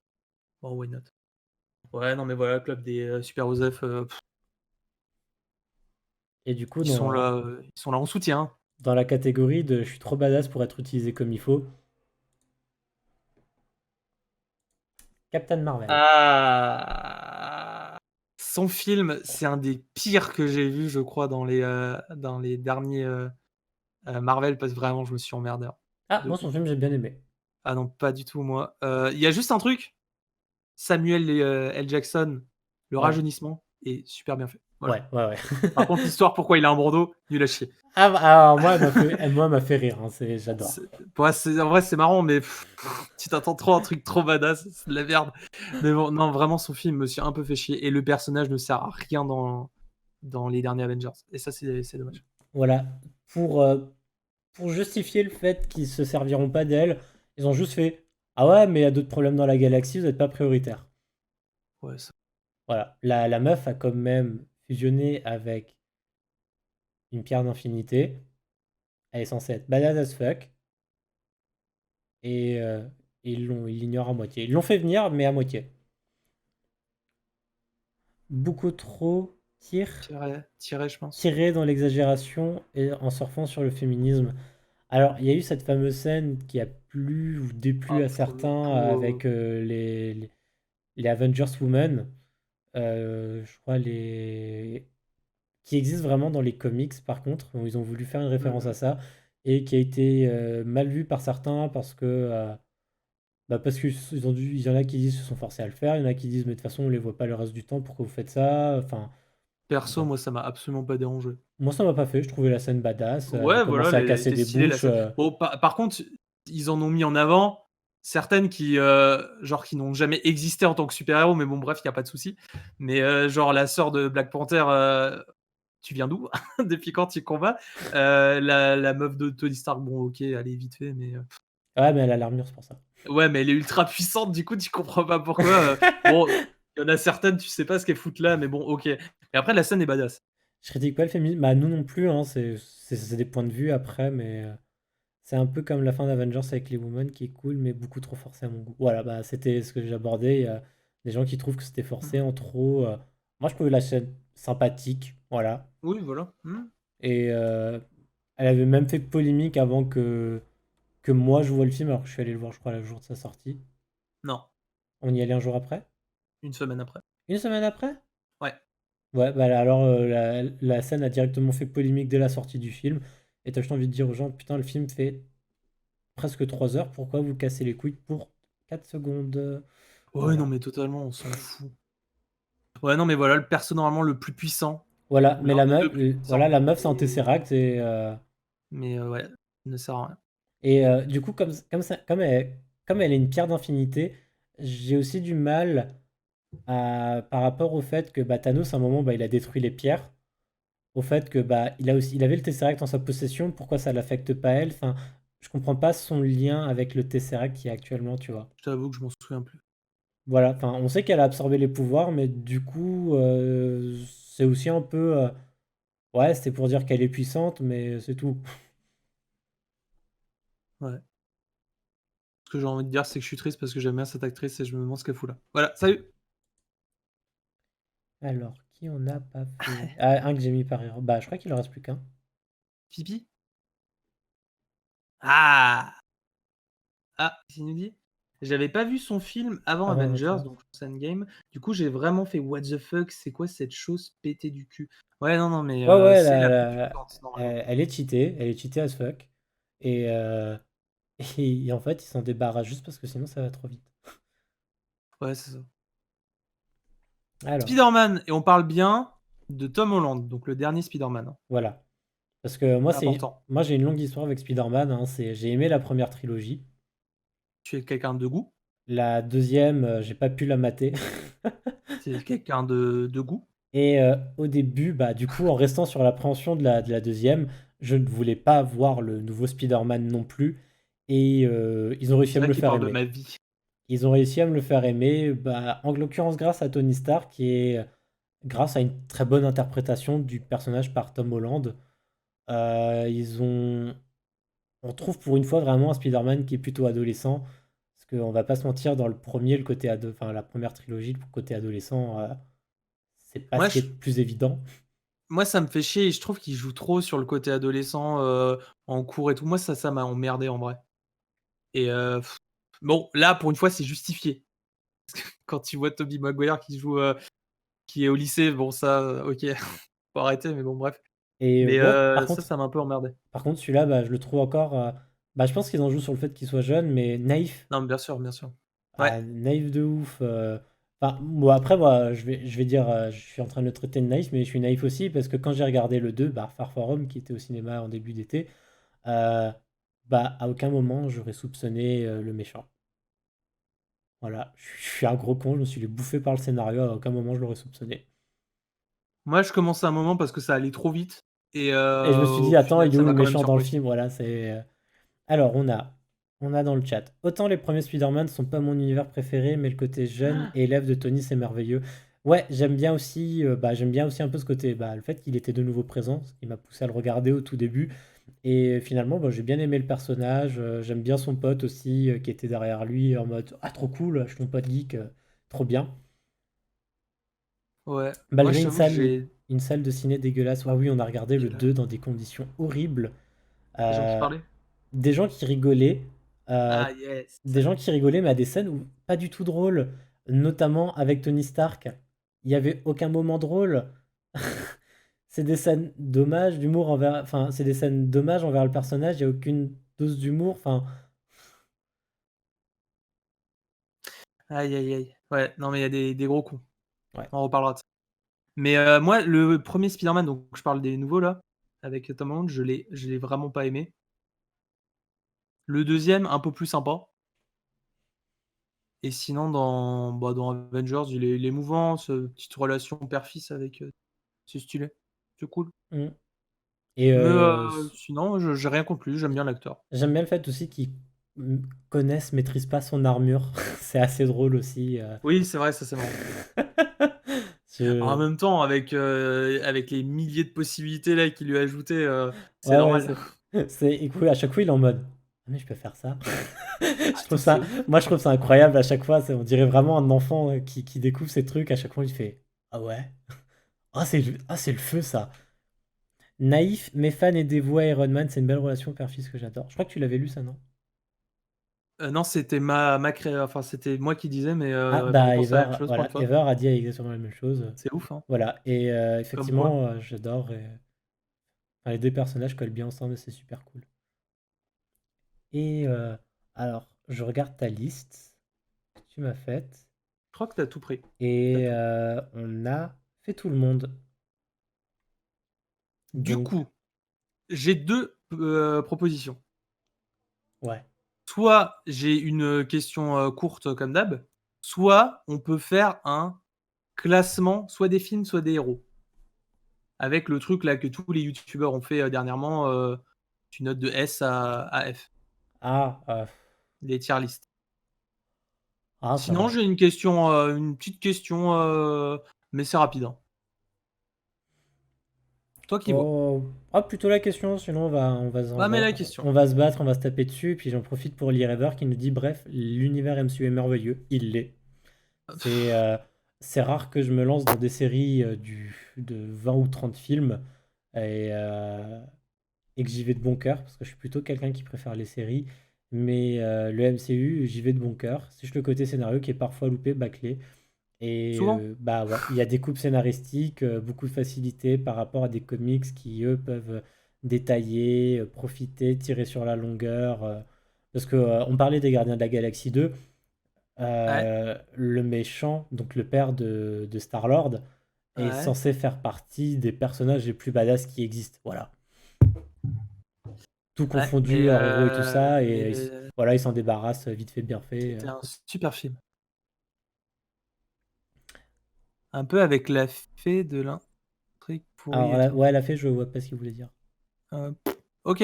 bon, why not? Ouais, non, mais voilà, club des, super Joseph, Et du coup, ils sont là en soutien. dans la catégorie de je suis trop badass pour être utilisé comme il faut, Captain Marvel. Ah! Son film, c'est un des pires que j'ai vus, je crois, dans les derniers, Marvel, parce que vraiment, je me suis emmerdé, hein, Ah, de moi, ouf. son film, j'ai bien aimé. Ah non, pas du tout, moi. Il y a juste un truc, Samuel L. Jackson, le Ouais, rajeunissement est super bien fait. ouais, Voilà. ouais, ouais. Par contre, l'histoire, pourquoi il a un bandeau, nul à chier. Ah, alors, moi, elle m'a fait rire, hein, j'adore. C'est ouais, en vrai, c'est marrant, mais tu t'attends trop à un truc trop badass, c'est de la merde. Mais bon, non, vraiment, son film me suis un peu fait chier et le personnage ne sert à rien dans les derniers Avengers et ça, c'est dommage. Voilà. Pour, euh, pour justifier le fait qu'ils se serviront pas d'elle, ils ont juste fait ah ouais, mais il y a d'autres problèmes dans la galaxie, vous n'êtes pas prioritaire. Ouais, ça Voilà. La meuf a quand même fusionné avec une pierre d'infinité. Elle est censée être badass as fuck. Et ils l'ignorent à moitié. Ils l'ont fait venir, mais à moitié. Beaucoup trop tirait, je pense. tiré dans l'exagération et en surfant sur le féminisme. Alors, il y a eu cette fameuse scène qui a plu ou déplu Ah, à certains pour avec les Avengers Women. Je crois qui existent vraiment dans les comics par contre, où ils ont voulu faire une référence à mmh ça et qui a été mal vu par certains parce il y en a qui disent qu'ils se sont forcés à le faire, il y en a qui disent mais de toute façon on les voit pas le reste du temps, pourquoi vous faites ça? Enfin Perso, bon. moi, ça m'a absolument pas dérangé. Moi ça m'a pas fait, je trouvais la scène badass, elle a Ouais, voilà, commencé à elle casser était des stylée, la bouches. scène. Bon, par contre, ils en ont mis en avant certaines qui, genre, qui n'ont jamais existé en tant que super-héros, mais bon, bref, il y a pas de souci. Mais genre la sœur de Black Panther, tu viens d'où? Depuis quand tu combats? La meuf de Tony Stark, bon, OK, elle est vite fait, mais Ouais, mais elle a l'armure, c'est pour ça. ouais, mais elle est ultra puissante, du coup, tu comprends pas pourquoi, bon, il y en a certaines, tu sais pas ce qu'elles foutent là, mais bon, OK. Et après, la scène est badass. Je critique pas le féminisme, bah nous non plus, hein, c'est des points de vue après, mais c'est un peu comme la fin d'Avengers avec les Women qui est cool, mais beaucoup trop forcé à mon goût. Voilà, bah c'était ce que j'ai abordé. Il y a des gens qui trouvent que c'était forcé en trop. Moi, je trouvais la chaîne sympathique, voilà. Oui, voilà. Mmh. Et elle avait même fait polémique avant que moi je vois le film, alors que je suis allé le voir, je crois, le jour de sa sortie. Non, On y allait un jour après? une semaine après. Une semaine après? Ouais. Ouais, bah alors la scène a directement fait polémique dès la sortie du film. Et t'as juste envie de dire aux gens, putain, le film fait presque 3 heures, pourquoi vous cassez les couilles pour 4 secondes? Ouais, non, Voilà. mais totalement, on s'en fout. Ouais, non, mais voilà, le perso normalement le plus puissant, Voilà, ou mais l'un la des meuf, deux plus voilà, puissants. la meuf c'est un Tesseract Mais ouais, il ne sert à rien. du coup comme elle est une pierre d'infinité, j'ai aussi du mal par rapport au fait que bah, Thanos à un moment bah, il a détruit les pierres, au fait que bah il avait le Tesseract en sa possession, pourquoi ça l'affecte pas elle? Enfin, je comprends pas son lien avec le Tesseract qui est actuellement, tu vois. Je t'avoue que je m'en souviens plus. Voilà, enfin, on sait qu'elle a absorbé les pouvoirs, mais du coup, c'est aussi un peu. Ouais, c'était pour dire qu'elle est puissante, mais c'est tout. Ouais. Ce que j'ai envie de dire, c'est que je suis triste parce que j'aime bien cette actrice et je me demande ce qu'elle fout là. Voilà, salut! Alors, qui on n'a pas fait? Ah, un que j'ai mis par erreur. Bah, je crois qu'il en reste plus qu'un. Pipi? Ah! Ah, qu'est-ce qu'il nous dit? J'avais pas vu son film avant Avant Avengers, Avengers. donc Endgame. Du coup, j'ai vraiment fait what the fuck, c'est quoi cette chose pétée du cul? Ouais, non, non, mais Ouais, ouais, c'est la plus puissante normalement. elle est cheatée as fuck. Et, et en fait, il s'en débarrasse juste parce que sinon ça va trop vite. Ouais, c'est ça. Alors, Spider-Man, et on parle bien de Tom Holland, donc le dernier Spider-Man, hein. voilà. Parce que moi, Important. moi j'ai une longue histoire avec Spider-Man, hein, j'ai aimé la première trilogie. Tu es quelqu'un de goût, La deuxième, j'ai pas pu la mater. c'est quelqu'un de goût. Et au début, bah, du coup, en restant sur l'appréhension de la deuxième, je ne voulais pas voir le nouveau Spider-Man non plus. Et ils ont réussi C'est à me là le qu'il faire parle de aimer. ma vie. Ils ont réussi à me le faire aimer, bah, en l'occurrence grâce à Tony Stark et grâce à une très bonne interprétation du personnage par Tom Holland. Ils ont, on trouve pour une fois vraiment un Spider-Man qui est plutôt adolescent. Parce qu'on va pas se mentir, dans le premier, le côté enfin la première trilogie, le côté adolescent, c'est pas ce Moi, qui est le plus évident. moi, ça me fait chier et je trouve qu'il joue trop sur le côté adolescent en cours et tout. Moi, ça m'a emmerdé en vrai. Et bon, là, pour une fois, c'est justifié. Quand tu vois Tobey Maguire qui joue, qui est au lycée, bon, ça, ok, faut arrêter, mais bon, bref. Et Mais moi, ça m'a un peu emmerdé. par contre, celui-là, bah, je le trouve encore. Bah, je pense qu'ils en jouent sur le fait qu'il soit jeune, mais naïf. Non, mais bien sûr. Ouais, Naïf de ouf. Enfin, bon, après, moi, je vais dire, je suis en train de le traiter de naïf, mais je suis naïf aussi parce que quand j'ai regardé le 2 bah, Far From Home, qui était au cinéma en début d'été, euh, bah, à aucun moment j'aurais soupçonné le méchant. Voilà, je suis un gros con, je me suis bouffé par le scénario, à aucun moment je l'aurais soupçonné. moi, je commençais un moment parce que ça allait trop vite et Et je me suis dit, au attends, final, il est où ça le m'a quand même méchant dans le surpris. film? Voilà, c'est. Alors, on a dans le chat. Autant les premiers Spider-Man sont pas mon univers préféré, mais le côté jeune et élève de Tony, c'est merveilleux. Ouais, j'aime bien aussi un peu ce côté, bah, le fait qu'il était de nouveau présent, ce qui m'a poussé à le regarder au tout début. Et finalement, bah, j'ai bien aimé le personnage. J'aime bien son pote aussi, qui était derrière lui en mode, ah, trop cool, je suis ton pote geek, trop bien. Ouais, moi, Malgré je t'avoue que j'ai une salle de ciné dégueulasse. Ah oui, on a regardé le dégueulasse. 2 dans des conditions horribles. Les gens qui Euh, parlaient? des gens qui rigolaient, euh, Ah yes! des gens qui rigolaient, mais à des scènes où pas du tout drôles, notamment avec Tony Stark. Il y avait aucun moment drôle. C'est des scènes d'hommage, d'humour envers, enfin, c'est des scènes d'hommage envers le personnage. Il y a aucune dose d'humour. Enfin, Aïe, aïe, aïe. Ouais, non, mais il y a des gros cons. ouais. On reparlera de ça. Mais moi, le premier Spider-Man, donc je parle des nouveaux là, avec Tom Holland, je l'ai vraiment pas aimé. Le deuxième, un peu plus sympa. Et sinon dans Avengers, il est émouvant, ce petite relation père-fils avec, c'est stylé, c'est cool. Mm. Et Mais sinon, je j'ai rien contre lui, j'aime bien l'acteur. j'aime bien le fait aussi qu'ils connaissent, maîtrisent pas son armure. C'est assez drôle aussi. Oui, c'est vrai, ça c'est marrant. En Je- même temps, avec les milliers de possibilités là qu'il lui a ajoutées, c'est Ouais, ouais, normal. écoute, à chaque fois, il est en mode, ah, mais je peux faire ça. Je trouve Attends, ça, c'est ouf. moi, je trouve ça incroyable à chaque fois. On dirait vraiment un enfant qui découvre ces trucs. À chaque fois, il fait, ah ouais, c'est le feu ça. Naïf, mais fan et dévoué à Iron Man, c'est une belle relation père-fils que j'adore. Je crois que tu l'avais lu ça, non? Non, c'était ma enfin, c'était moi qui disais, mais Ah, on bah, pense à la même chose pour une fois. Ever a dit exactement la même chose. C'est ouf, hein, Voilà, et comme quoi. effectivement, j'adore. Enfin, les deux personnages collent bien ensemble et c'est super cool. Et alors, je regarde ta liste que tu m'as faite Je crois que t'as tout pris. T'as et tout. on a fait tout le monde. Du Donc, coup, j'ai deux propositions. ouais. Soit j'ai une question courte comme d'hab, soit on peut faire un classement, soit des films, soit des héros. Avec le truc là que tous les youtubeurs ont fait dernièrement, tu notes de S à F, Ah, les tier list. ça Sinon, va. j'ai une question, une petite question, mais c'est rapide, hein. Toi qui vois. Oh, ah, plutôt la question, sinon Bah, mets la question. on va se battre, on va se taper dessus. Puis j'en profite pour lire Ever qui nous dit, bref, l'univers MCU est merveilleux, il l'est. C'est c'est rare que je me lance dans des séries de 20 ou 30 films et, euh, et que j'y vais de bon cœur, parce que je suis plutôt quelqu'un qui préfère les séries. Mais le MCU, j'y vais de bon cœur. C'est juste le côté scénario qui est parfois loupé, bâclé. Et Souvent? bah ouais, il y a des coupes scénaristiques, beaucoup de facilité par rapport à des comics qui, eux, peuvent détailler, profiter, tirer sur la longueur. Parce que on parlait des Gardiens de la Galaxie 2, Ouais, le méchant, donc le père de Star-Lord, est ouais, censé faire partie des personnages les plus badass qui existent. Voilà. Tout ouais, confondu, hors héros et tout ça, et mais voilà, il s'en débarrasse vite fait, bien fait. c'était un super film. Un peu avec la fée de l'intrigue pourrie Alors, et tout. ouais, la fée, je vois pas ce qu'il voulait dire. Heu, OK.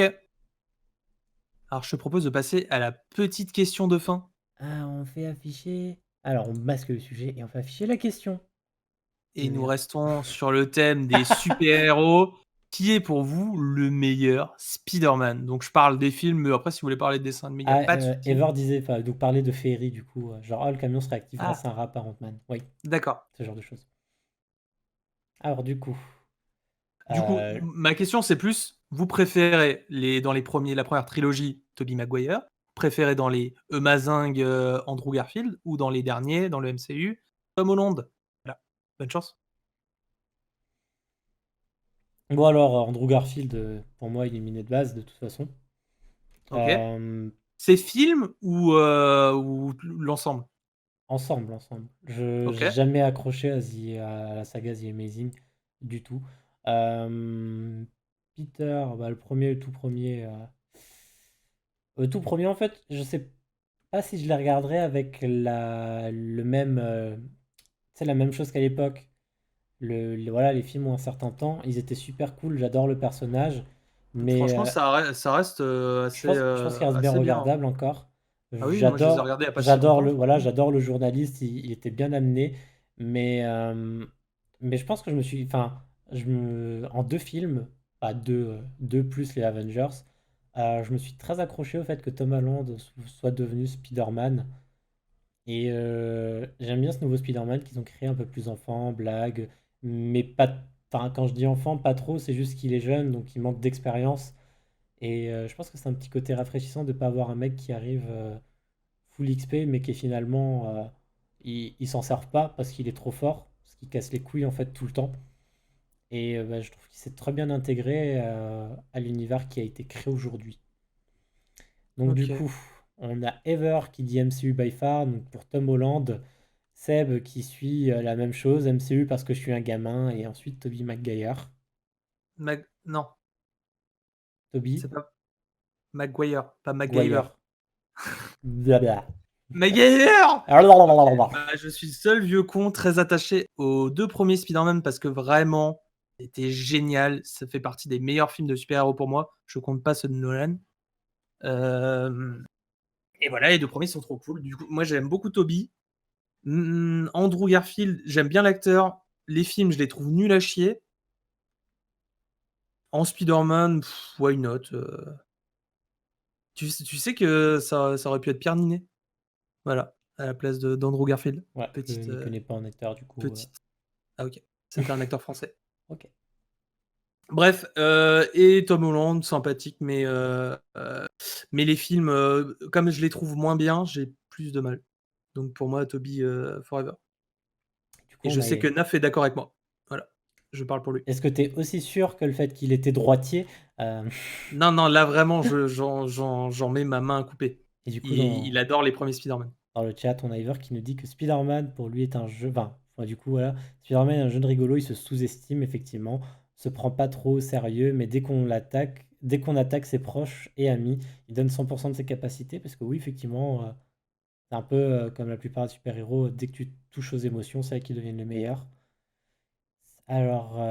Alors je te propose de passer à la petite question de fin Ah, on fait afficher. Alors, on masque le sujet et on fait afficher la question. et nous Merde. restons sur le thème des super-héros. Qui est pour vous le meilleur Spider-Man? Donc je parle des films, mais après si vous voulez parler de dessins animés, il y a Ah, pas de souci. Ever disait, enfin, donc parler de féerie du coup, genre, oh, le camion se réactive grâce Ah, à un rap à Ant-Man. Oui, d'accord. ce genre de choses. Alors, du coup, Du coup, euh, ma question, c'est plus, vous préférez dans les premiers, la première trilogie, Tobey Maguire, préférez dans les Amazing Andrew Garfield, ou dans les derniers, dans le MCU, Tom Holland? Voilà. Bonne chance. bon, alors, Andrew Garfield, pour moi, éliminé de base, de toute façon. Ok. Euh, C'est film ou l'ensemble? ensemble, ensemble. Je Ok. j'ai jamais accroché à la saga The Amazing du tout. Peter, bah, le premier, le tout premier, en fait, je sais pas si je les regarderais avec le même, c'est la même chose qu'à l'époque. Voilà, les films ont un certain temps, ils étaient super cool, j'adore le personnage, mais Franchement, ça reste assez, je pense qu'il reste bien assez bien, hein. regardable encore. Ah oui, moi je les ai regardés il n'y a pas si longtemps, franchement. J'adore le journaliste, il était bien amené, mais, je pense que enfin, en deux films, pas deux plus les Avengers, je me suis très accroché au fait que Tom Holland soit devenu Spider-Man. Et j'aime bien ce nouveau Spider-Man qu'ils ont créé un peu plus enfant, blague, mais pas. Enfin, quand je dis enfant, pas trop, c'est juste qu'il est jeune, donc il manque d'expérience. Et je pense que c'est un petit côté rafraîchissant de ne pas avoir un mec qui arrive full XP, mais qui est finalement. Il s'en servent pas parce qu'il est trop fort, parce qu'il casse les couilles en fait tout le temps. Et bah, je trouve qu'il s'est très bien intégré à l'univers qui a été créé aujourd'hui. Donc du Ok. coup, on a Ever qui dit MCU by far, donc pour Tom Holland, Seb qui suit la même chose, MCU parce que je suis un gamin, et ensuite Toby Maguire. Non, Toby c'est pas Maguire, pas MacGyver. Maguire. Blabla. MacGyver! Ok. Alors, Bah, je suis le seul vieux con très attaché aux deux premiers Spider-Man parce que vraiment, c'était génial. Ça fait partie des meilleurs films de super-héros pour moi. Je compte pas ceux de Nolan. Euh, Et voilà, les deux premiers sont trop cool. Du coup, moi, j'aime beaucoup Toby. Andrew Garfield, j'aime bien l'acteur. Les films, je les trouve nuls à chier. En Spider-Man, why not? Tu sais que ça aurait pu être Pierre Ninet. Voilà, à la place d'Andrew Garfield. ouais, je Petite, n'y connais pas en acteur du coup. petite. Ah ok, c'était un acteur français. Ok. Bref, et Tom Holland, sympathique, mais les films, comme je les trouve moins bien, j'ai plus de mal. Donc pour moi, Toby Forever. Du coup, Et je sais que Naf est d'accord avec moi. Voilà. Je parle pour lui. Est-ce que tu es aussi sûr que le fait qu'il était droitier Non, non, là vraiment, j'en mets ma main à couper. Et du coup, Il adore les premiers Spider-Man. dans le chat, on a Iver qui nous dit que Spider-Man, pour lui, est un jeu. Enfin, du coup, voilà. Spider-Man est un jeu de rigolo, il se sous-estime, effectivement. Se prend pas trop au sérieux, mais dès qu'on attaque ses proches et amis, il donne 100% de ses capacités. Parce que, oui, effectivement, c'est un peu comme la plupart des super-héros, dès que tu touches aux émotions, c'est là qu'ils deviennent les meilleurs. Alors,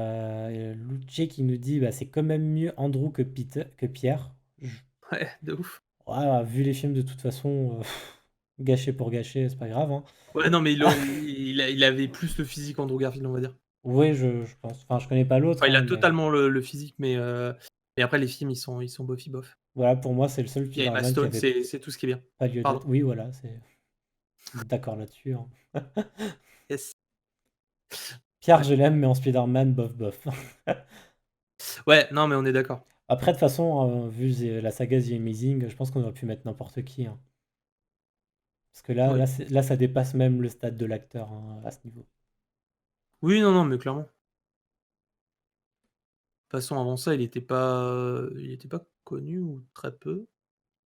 Luce qui nous dit bah, c'est quand même mieux Andrew que Pierre. Ouais, de ouf. Ouais, vu les films, de toute façon, gâché pour gâcher, c'est pas grave, hein. Ouais, non, mais il avait plus le physique Andrew Garfield, on va dire. Oui, je pense. Enfin, je connais pas l'autre, Enfin, il hein, a mais totalement le physique, mais après, les films, ils sont bof. voilà, pour moi, c'est le seul Il y a Emma Spider-Man qui Stone, avait c'est tout ce qui est bien. pas lieu d'être. Pardon. Oui, voilà, c'est d'accord là-dessus, hein. Yes. Pierre, Ouais. je l'aime, mais en Spider-Man, bof, bof. Ouais, non, mais on est d'accord. Après, de toute façon, vu la saga The Amazing, je pense qu'on aurait pu mettre n'importe qui, hein. Parce que là, Oui. là, ça dépasse même le stade de l'acteur, hein, à ce niveau. Oui, non, non, mais clairement. De toute façon, avant ça, il était pas connu ou très peu.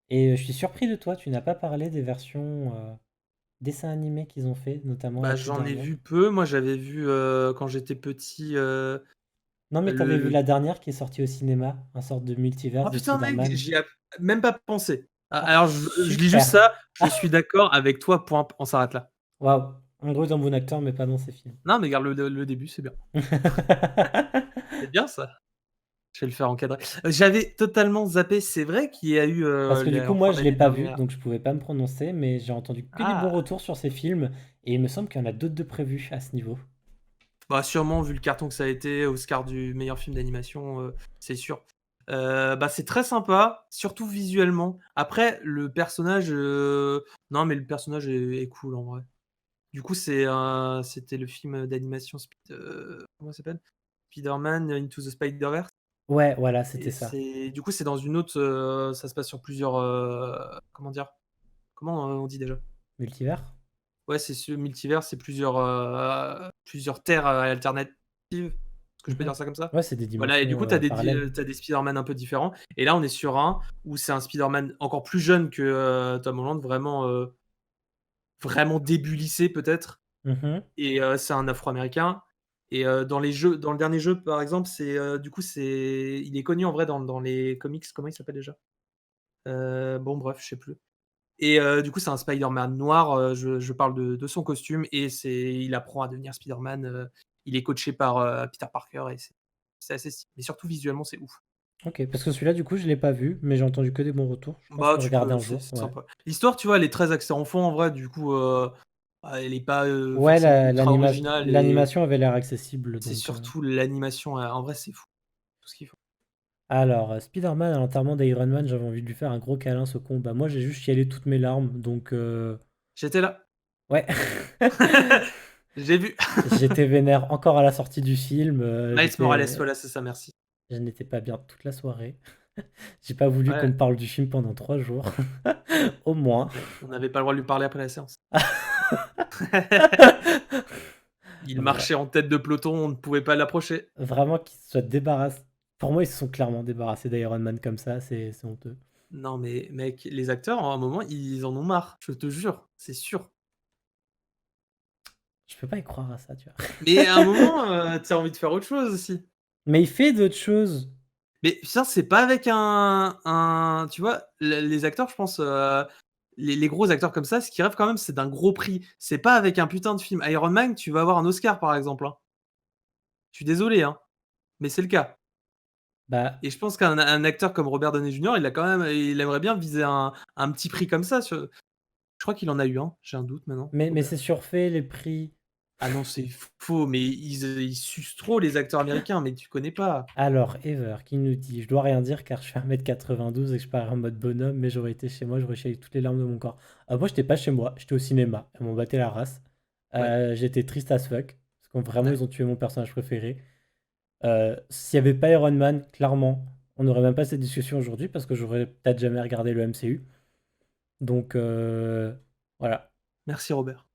Et je suis surpris de toi, tu n'as pas parlé des versions dessins animés qu'ils ont fait, notamment la Bah, toute j'en ai dernière. vu peu. Moi, j'avais vu quand j'étais petit. Non, mais t'avais vu Le... la dernière qui est sortie au cinéma, un sorte de multiverse Oh de putain, mec, Spider-Man. j'y ai même pas pensé. Ah, Ah, alors, je lis juste super! ça. Je suis d'accord avec toi. Point. On s'arrête là. Waouh! En gros, est un bon acteur, mais pas dans ses films. Non, mais regarde le début, c'est bien. C'est bien ça. Je vais le faire encadrer. J'avais totalement zappé. C'est vrai qu'il y a eu Parce que du coup, en moi, fin je l'ai d'année pas vu, dernière. donc je pouvais pas me prononcer, mais j'ai entendu que du bon Ah, retour sur ces films, et il me semble qu'il y en a d'autres de prévus à ce niveau. bah sûrement vu le carton que ça a été, Oscar du meilleur film d'animation, c'est sûr. Bah c'est très sympa, surtout visuellement. Après le personnage, non mais le personnage est cool en vrai. Du coup c'était le film d'animation comment ça s'appelle? Spider-Man Into the Spider-Verse Ouais, voilà, c'était et ça. c'est dans une autre, ça se passe sur plusieurs, comment dire? Comment, on dit déjà? Multivers? Ouais, c'est ce multivers, c'est plusieurs terres, alternatives. Est-ce que je peux Mhm. dire ça comme ça? Ouais, c'est des Voilà et du dimensions coup, tu as parallèles. des Spider-Man un peu différents et là, on est sur un où c'est un Spider-Man encore plus jeune que, Tom Holland, vraiment début lycée peut-être Mhm. et c'est un Afro-américain et dans le dernier jeu, par exemple, du coup, il est connu en vrai dans les comics, comment il s'appelle déjà? Bon bref, je sais plus. Et du coup, c'est un Spider-Man noir, je parle de son costume et il apprend à devenir Spider-Man, il est coaché par, Peter Parker et c'est assez stylé. Mais surtout visuellement, c'est ouf. Ok, parce que celui-là, du coup, je l'ai pas vu, mais j'ai entendu que des bons retours. Je pense Bah, le tu regarder peux, un c'est jour, c'est ouais. sympa. L'histoire, tu vois, elle est très axée enfant en vrai, du coup, elle est pas, Ouais, forcément ultra originale et l'animation avait l'air accessible, c'est donc. surtout l'animation, en vrai, c'est fou, tout ce qu'ils font. Alors, Spider-Man à l'enterrement d'Iron Man, j'avais envie de lui faire un gros câlin, ce con. Bah, moi, j'ai juste chialé toutes mes larmes, donc J'étais là. ouais. J'ai vu. J'étais vénère encore à la sortie du film. Miles Morales, voilà, c'est ça, merci. Je n'étais pas bien toute la soirée. J'ai pas voulu qu'on Ouais, me parle du film pendant 3 jours, au moins. on n'avait pas le droit de lui parler après la séance. Il Vra- marchait en tête de peloton, on ne pouvait pas l'approcher. Vraiment qu'ils se soient débarrassés. Pour moi, ils se sont clairement débarrassés d'Iron Man comme ça, c'est honteux. Non mais mec, les acteurs, à un moment, ils en ont marre, je te jure, c'est sûr. Je peux pas y croire à ça, tu vois. Mais à un moment, tu as envie de faire autre chose aussi. Mais il fait d'autres choses. Mais ça, c'est pas avec tu vois, les acteurs, je pense, les gros acteurs comme ça, ce qu'ils rêvent quand même, c'est d'un gros prix. C'est pas avec un putain de film. Iron Man, tu vas avoir un Oscar, par exemple, hein. Je suis désolé, hein, mais c'est le cas. Bah, Et je pense qu'un acteur comme Robert Downey Jr., il aimerait bien viser un petit prix comme ça. Je crois qu'il en a eu un, j'ai un doute maintenant. mais c'est surfait les prix. Ah non, c'est faux, mais ils sucent trop les acteurs américains, mais tu connais pas. Alors, Ever qui nous dit: je dois rien dire car je fais 1m92 et que je parle en mode bonhomme, mais j'aurais été chez moi, j'aurais chialé toutes les larmes de mon corps. Moi, j'étais pas chez moi, j'étais au cinéma, elles m'ont battu la race. Ouais, J'étais triste as fuck, parce qu'vraiment, ouais. ils ont tué mon personnage préféré. S'il y avait pas Iron Man, clairement, on n'aurait même pas cette discussion aujourd'hui, parce que j'aurais peut-être jamais regardé le MCU. Donc, voilà. Merci Robert.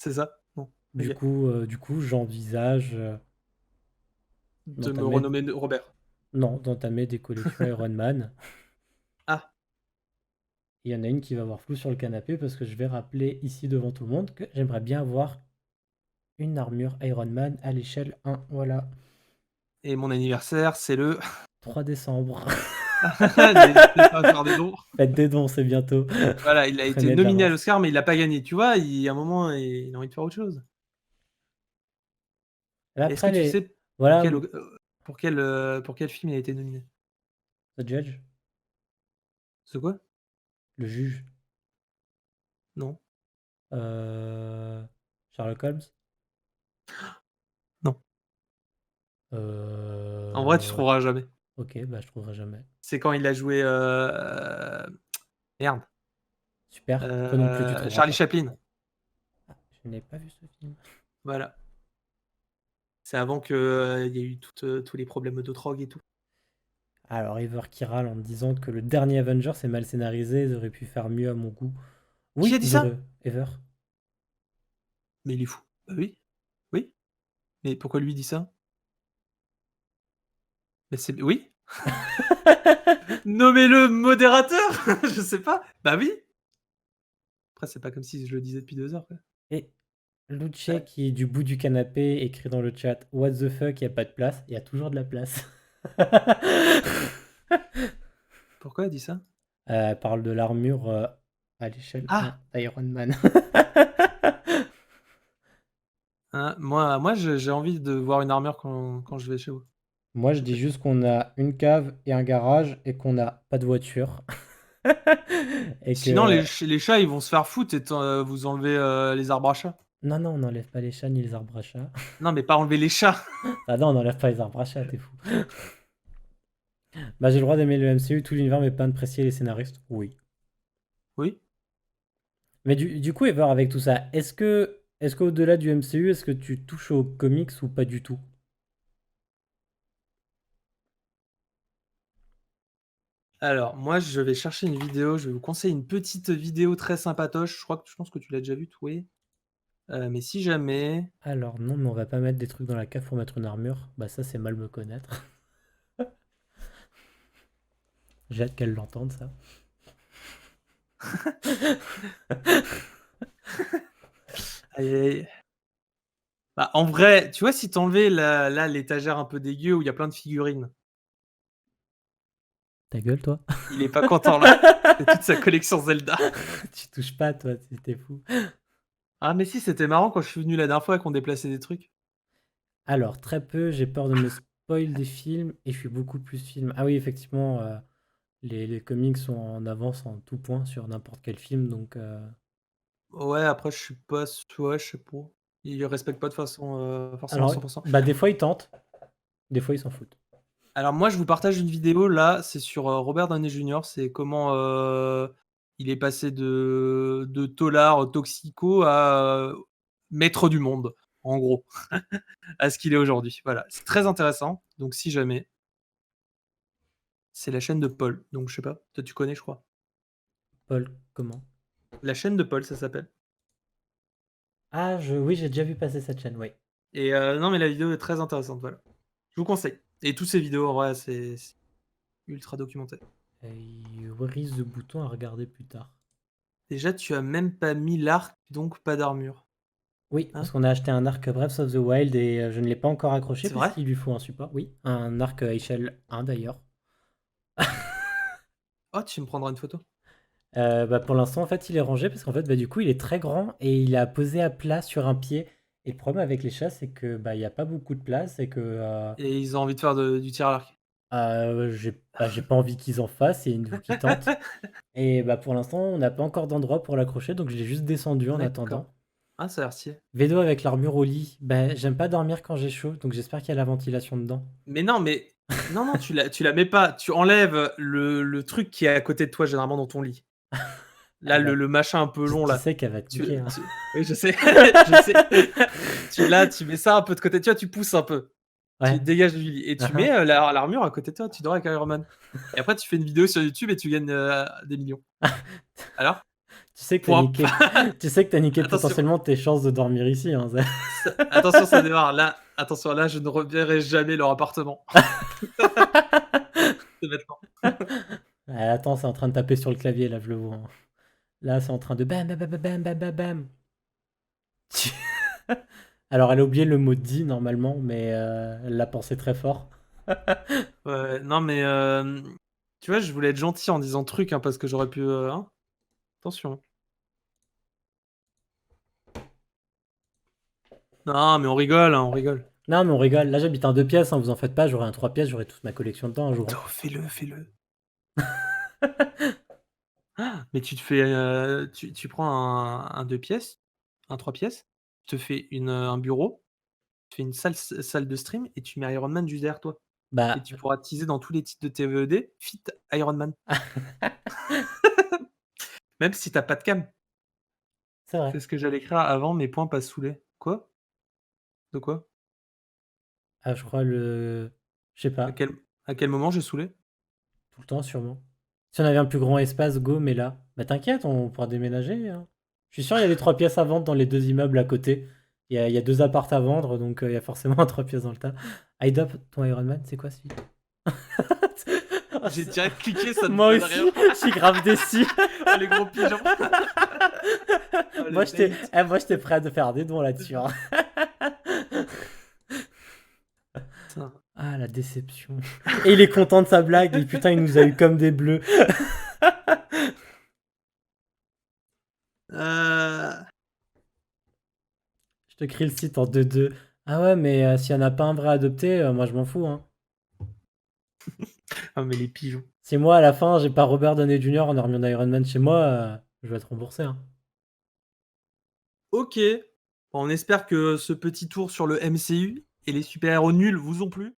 C'est ça? Non. Du Ok. coup, j'envisage De me d'entamer, renommer Robert. non, d'entamer des collections Iron Man. Ah, Il y en a une qui va avoir flou sur le canapé parce que je vais rappeler ici devant tout le monde que j'aimerais bien avoir une armure Iron Man à l'échelle 1. Voilà, et mon anniversaire, c'est le. 3 décembre. N'hésitez pas à faire des dons. Faites des dons, c'est bientôt. Voilà, il a été Prenez de nominé à l'avance. l'Oscar, mais il l'a pas gagné. Tu vois, à un moment, il a envie de faire autre chose. Et Est-ce que après, tu sais pour voilà, quel, pour quel film il a été nominé? The Judge, C'est quoi? le juge, Non. euh, Sherlock Holmes. Non. En vrai, tu Euh, trouveras jamais. Ok, bah je trouverai jamais. C'est quand il a joué. Merde. Super, toi non plus, tu trouveras Charlie pas. Chaplin. Ah, je n'ai pas vu ce film. Voilà. C'est avant qu'il y ait eu tous les problèmes de drogue et tout. Alors, Ever qui râle en disant que le dernier Avengers est mal scénarisé, ils auraient pu faire mieux à mon goût. Qui Oui, a dit ils ça? auraient. Ever. Mais il est fou. Bah oui. Oui. Mais pourquoi lui dit ça? Mais c'est. Oui. Nommez-le modérateur. Je sais pas. Bah oui. Après, c'est pas comme si je le disais depuis 2 heures, quoi. Et Luce Ouais. qui est du bout du canapé écrit dans le chat What the fuck, il n'y a pas de place. Il y a toujours de la place. Pourquoi elle dit ça? Elle parle de l'armure à l'échelle 1 Ah! d'Iron Man. Hein, moi j'ai envie de voir une armure quand je vais chez vous. Moi, je dis juste qu'on a une cave et un garage et qu'on n'a pas de voiture. Et Sinon, que. les chats, ils vont se faire foutre et vous enlever les arbres à chats. Non, non, on n'enlève pas les chats ni les arbres à chats. Non, mais pas enlever les chats. Ah non, on n'enlève pas les arbres à chats, t'es fou. Bah, j'ai le droit d'aimer le MCU, tout l'univers, mais pas d'apprécier les scénaristes. Oui. Oui. Mais du coup, Ever, avec tout ça, est-ce qu'au-delà du MCU, est-ce que tu touches aux comics ou pas du tout? Alors, moi, je vais chercher une vidéo. Je vais vous conseiller une petite vidéo très sympatoche. Je pense que tu l'as déjà vue, toi. Mais si jamais. Alors non, mais on va pas mettre des trucs dans la cave pour mettre une armure. Bah ça, c'est mal me connaître. J'ai hâte qu'elle l'entende, ça. Aïe, aïe, aïe. Bah, en vrai, tu vois, si t'enlevais là l'étagère un peu dégueu où il y a plein de figurines, Ta gueule, toi. il est pas content là. C'est toute sa collection Zelda. Tu touches pas, toi, t'es fou. Ah, mais si, c'était marrant quand je suis venu la dernière fois et qu'on déplaçait des trucs. Alors, très peu, j'ai peur de me spoil des films et je suis beaucoup plus film. Ah oui, effectivement, les comics sont en avance en tout point sur n'importe quel film, donc Ouais, après, je suis pas. Ouais, je sais pas. Ils respectent pas de façon forcément alors, 100%. bah des fois ils tentent, des fois ils s'en foutent. Alors, moi, je vous partage une vidéo là. C'est sur Robert Downey Jr. C'est comment il est passé de tolard toxico à maître du monde, en gros, à ce qu'il est aujourd'hui. Voilà. C'est très intéressant. Donc, si jamais. C'est la chaîne de Paul. Donc, je sais pas. Toi, tu connais, je crois. Paul, comment? La chaîne de Paul, ça s'appelle. Ah, oui, j'ai déjà vu passer cette chaîne, oui. Et non, mais la vidéo est très intéressante. Voilà. Je vous conseille. Et toutes ces vidéos, en vrai, c'est ultra documenté. Et where is the bouton à regarder plus tard? Déjà, tu as même pas mis l'arc, donc pas d'armure. Oui, parce Hein? qu'on a acheté un arc Breath of the Wild et je ne l'ai pas encore accroché C'est parce vrai? qu'il lui faut un support. Oui, un arc à échelle 1 d'ailleurs. Oh, tu me prendras une photo. Bah, pour l'instant, en fait, il est rangé parce qu'en fait, bah, du coup, il est très grand et il a posé à plat sur un pied. Et le problème avec les chats, c'est que bah, il n'y a pas beaucoup de place et que Et ils ont envie de faire du tir à l'arc. j'ai pas envie qu'ils en fassent et une qu'ils tentent. Et bah, pour l'instant, on n'a pas encore d'endroit pour l'accrocher, donc je l'ai juste descendu en D'accord. attendant. Ah, ça a l'air stylé. Vélo avec l'armure au lit. Bah, j'aime pas dormir quand j'ai chaud, donc j'espère qu'il y a la ventilation dedans. Mais non, mais. Non, non, tu la mets pas. Tu enlèves le truc qui est à côté de toi, généralement, dans ton lit. Ah Là, bah, le machin un peu long, tu là. sais qu'elle va te niquer, hein. Oui, je sais. Je sais. Tu mets ça un peu de côté. Tu vois, tu pousses un peu. Tu Ouais. dégages du lit. Et tu Uhum. mets l'armure à côté de toi. Tu dors avec Iron Man. Et après, tu fais une vidéo sur YouTube et tu gagnes des millions. Alors? Tu sais que t'as Point. niqué, tu sais que t'as niqué Attention. potentiellement tes chances de dormir ici. Hein, Attention, ça démarre. Là, attention, là, je ne reverrai jamais leur appartement. C'est maintenant. Attends, c'est en train de taper sur le clavier, là, je le vois. Hein. Là, c'est en train de bam, bam, bam, bam, bam, bam, bam. Alors, elle a oublié le mot dit, normalement, mais elle l'a pensé très fort. Ouais, non, mais tu vois, je voulais être gentil en disant truc, hein, parce que j'aurais pu. Hein. Attention. Non, mais on rigole, hein, on rigole. Non, mais on rigole. Là, j'habite en 2 pièces, hein, vous en faites pas. J'aurai un 3 pièces, j'aurai toute ma collection dedans un jour. Hein. Oh, fais-le, fais-le. Ah, mais tu te fais. Tu prends un 2 pièces, un 3 pièces, tu te fais un bureau, tu fais une salle de stream et tu mets Iron Man juste derrière toi. Et Bah, tu pourras teaser dans tous les titres de TVED, fit Iron Man. Même si t'as pas de cam. c'est vrai. C'est ce que j'allais écrire avant, mes points pas saoulés. Quoi? De quoi? Ah, je crois Je sais À pas. quel, à quel moment j'ai saoulé? Tout le temps, sûrement. Si on avait un plus grand espace, go, mais là. Bah, t'inquiète, on pourra déménager. Hein. Je suis sûr, il y a les 3 pièces à vendre dans les 2 immeubles à côté. Il y a 2 appartes à vendre, donc il y a forcément un 3 pièces dans le tas. Aidop, ton Iron Man, c'est quoi celui Oh, J'ai direct cliqué, ça ne Moi donne aussi, rien. je suis grave déçu. Oh, les gros pigeons. Oh, le Moi, j'étais bait. moi, j'étais prêt à te faire des dons là-dessus. Hein. Putain. Ah, la déception. Et il est content de sa blague. Et putain, il nous a eu comme des bleus. Euh, Je te crie le site en 2-2. Ah ouais, mais s'il n'y en a pas un vrai adopté, moi je m'en fous. Hein. Ah, mais les pigeons. Si moi à la fin j'ai pas Robert Downey Jr. en Hermione Iron Man chez moi, je vais être remboursé. Hein. Ok. Bon, on espère que ce petit tour sur le MCU et les super-héros nuls vous ont plu.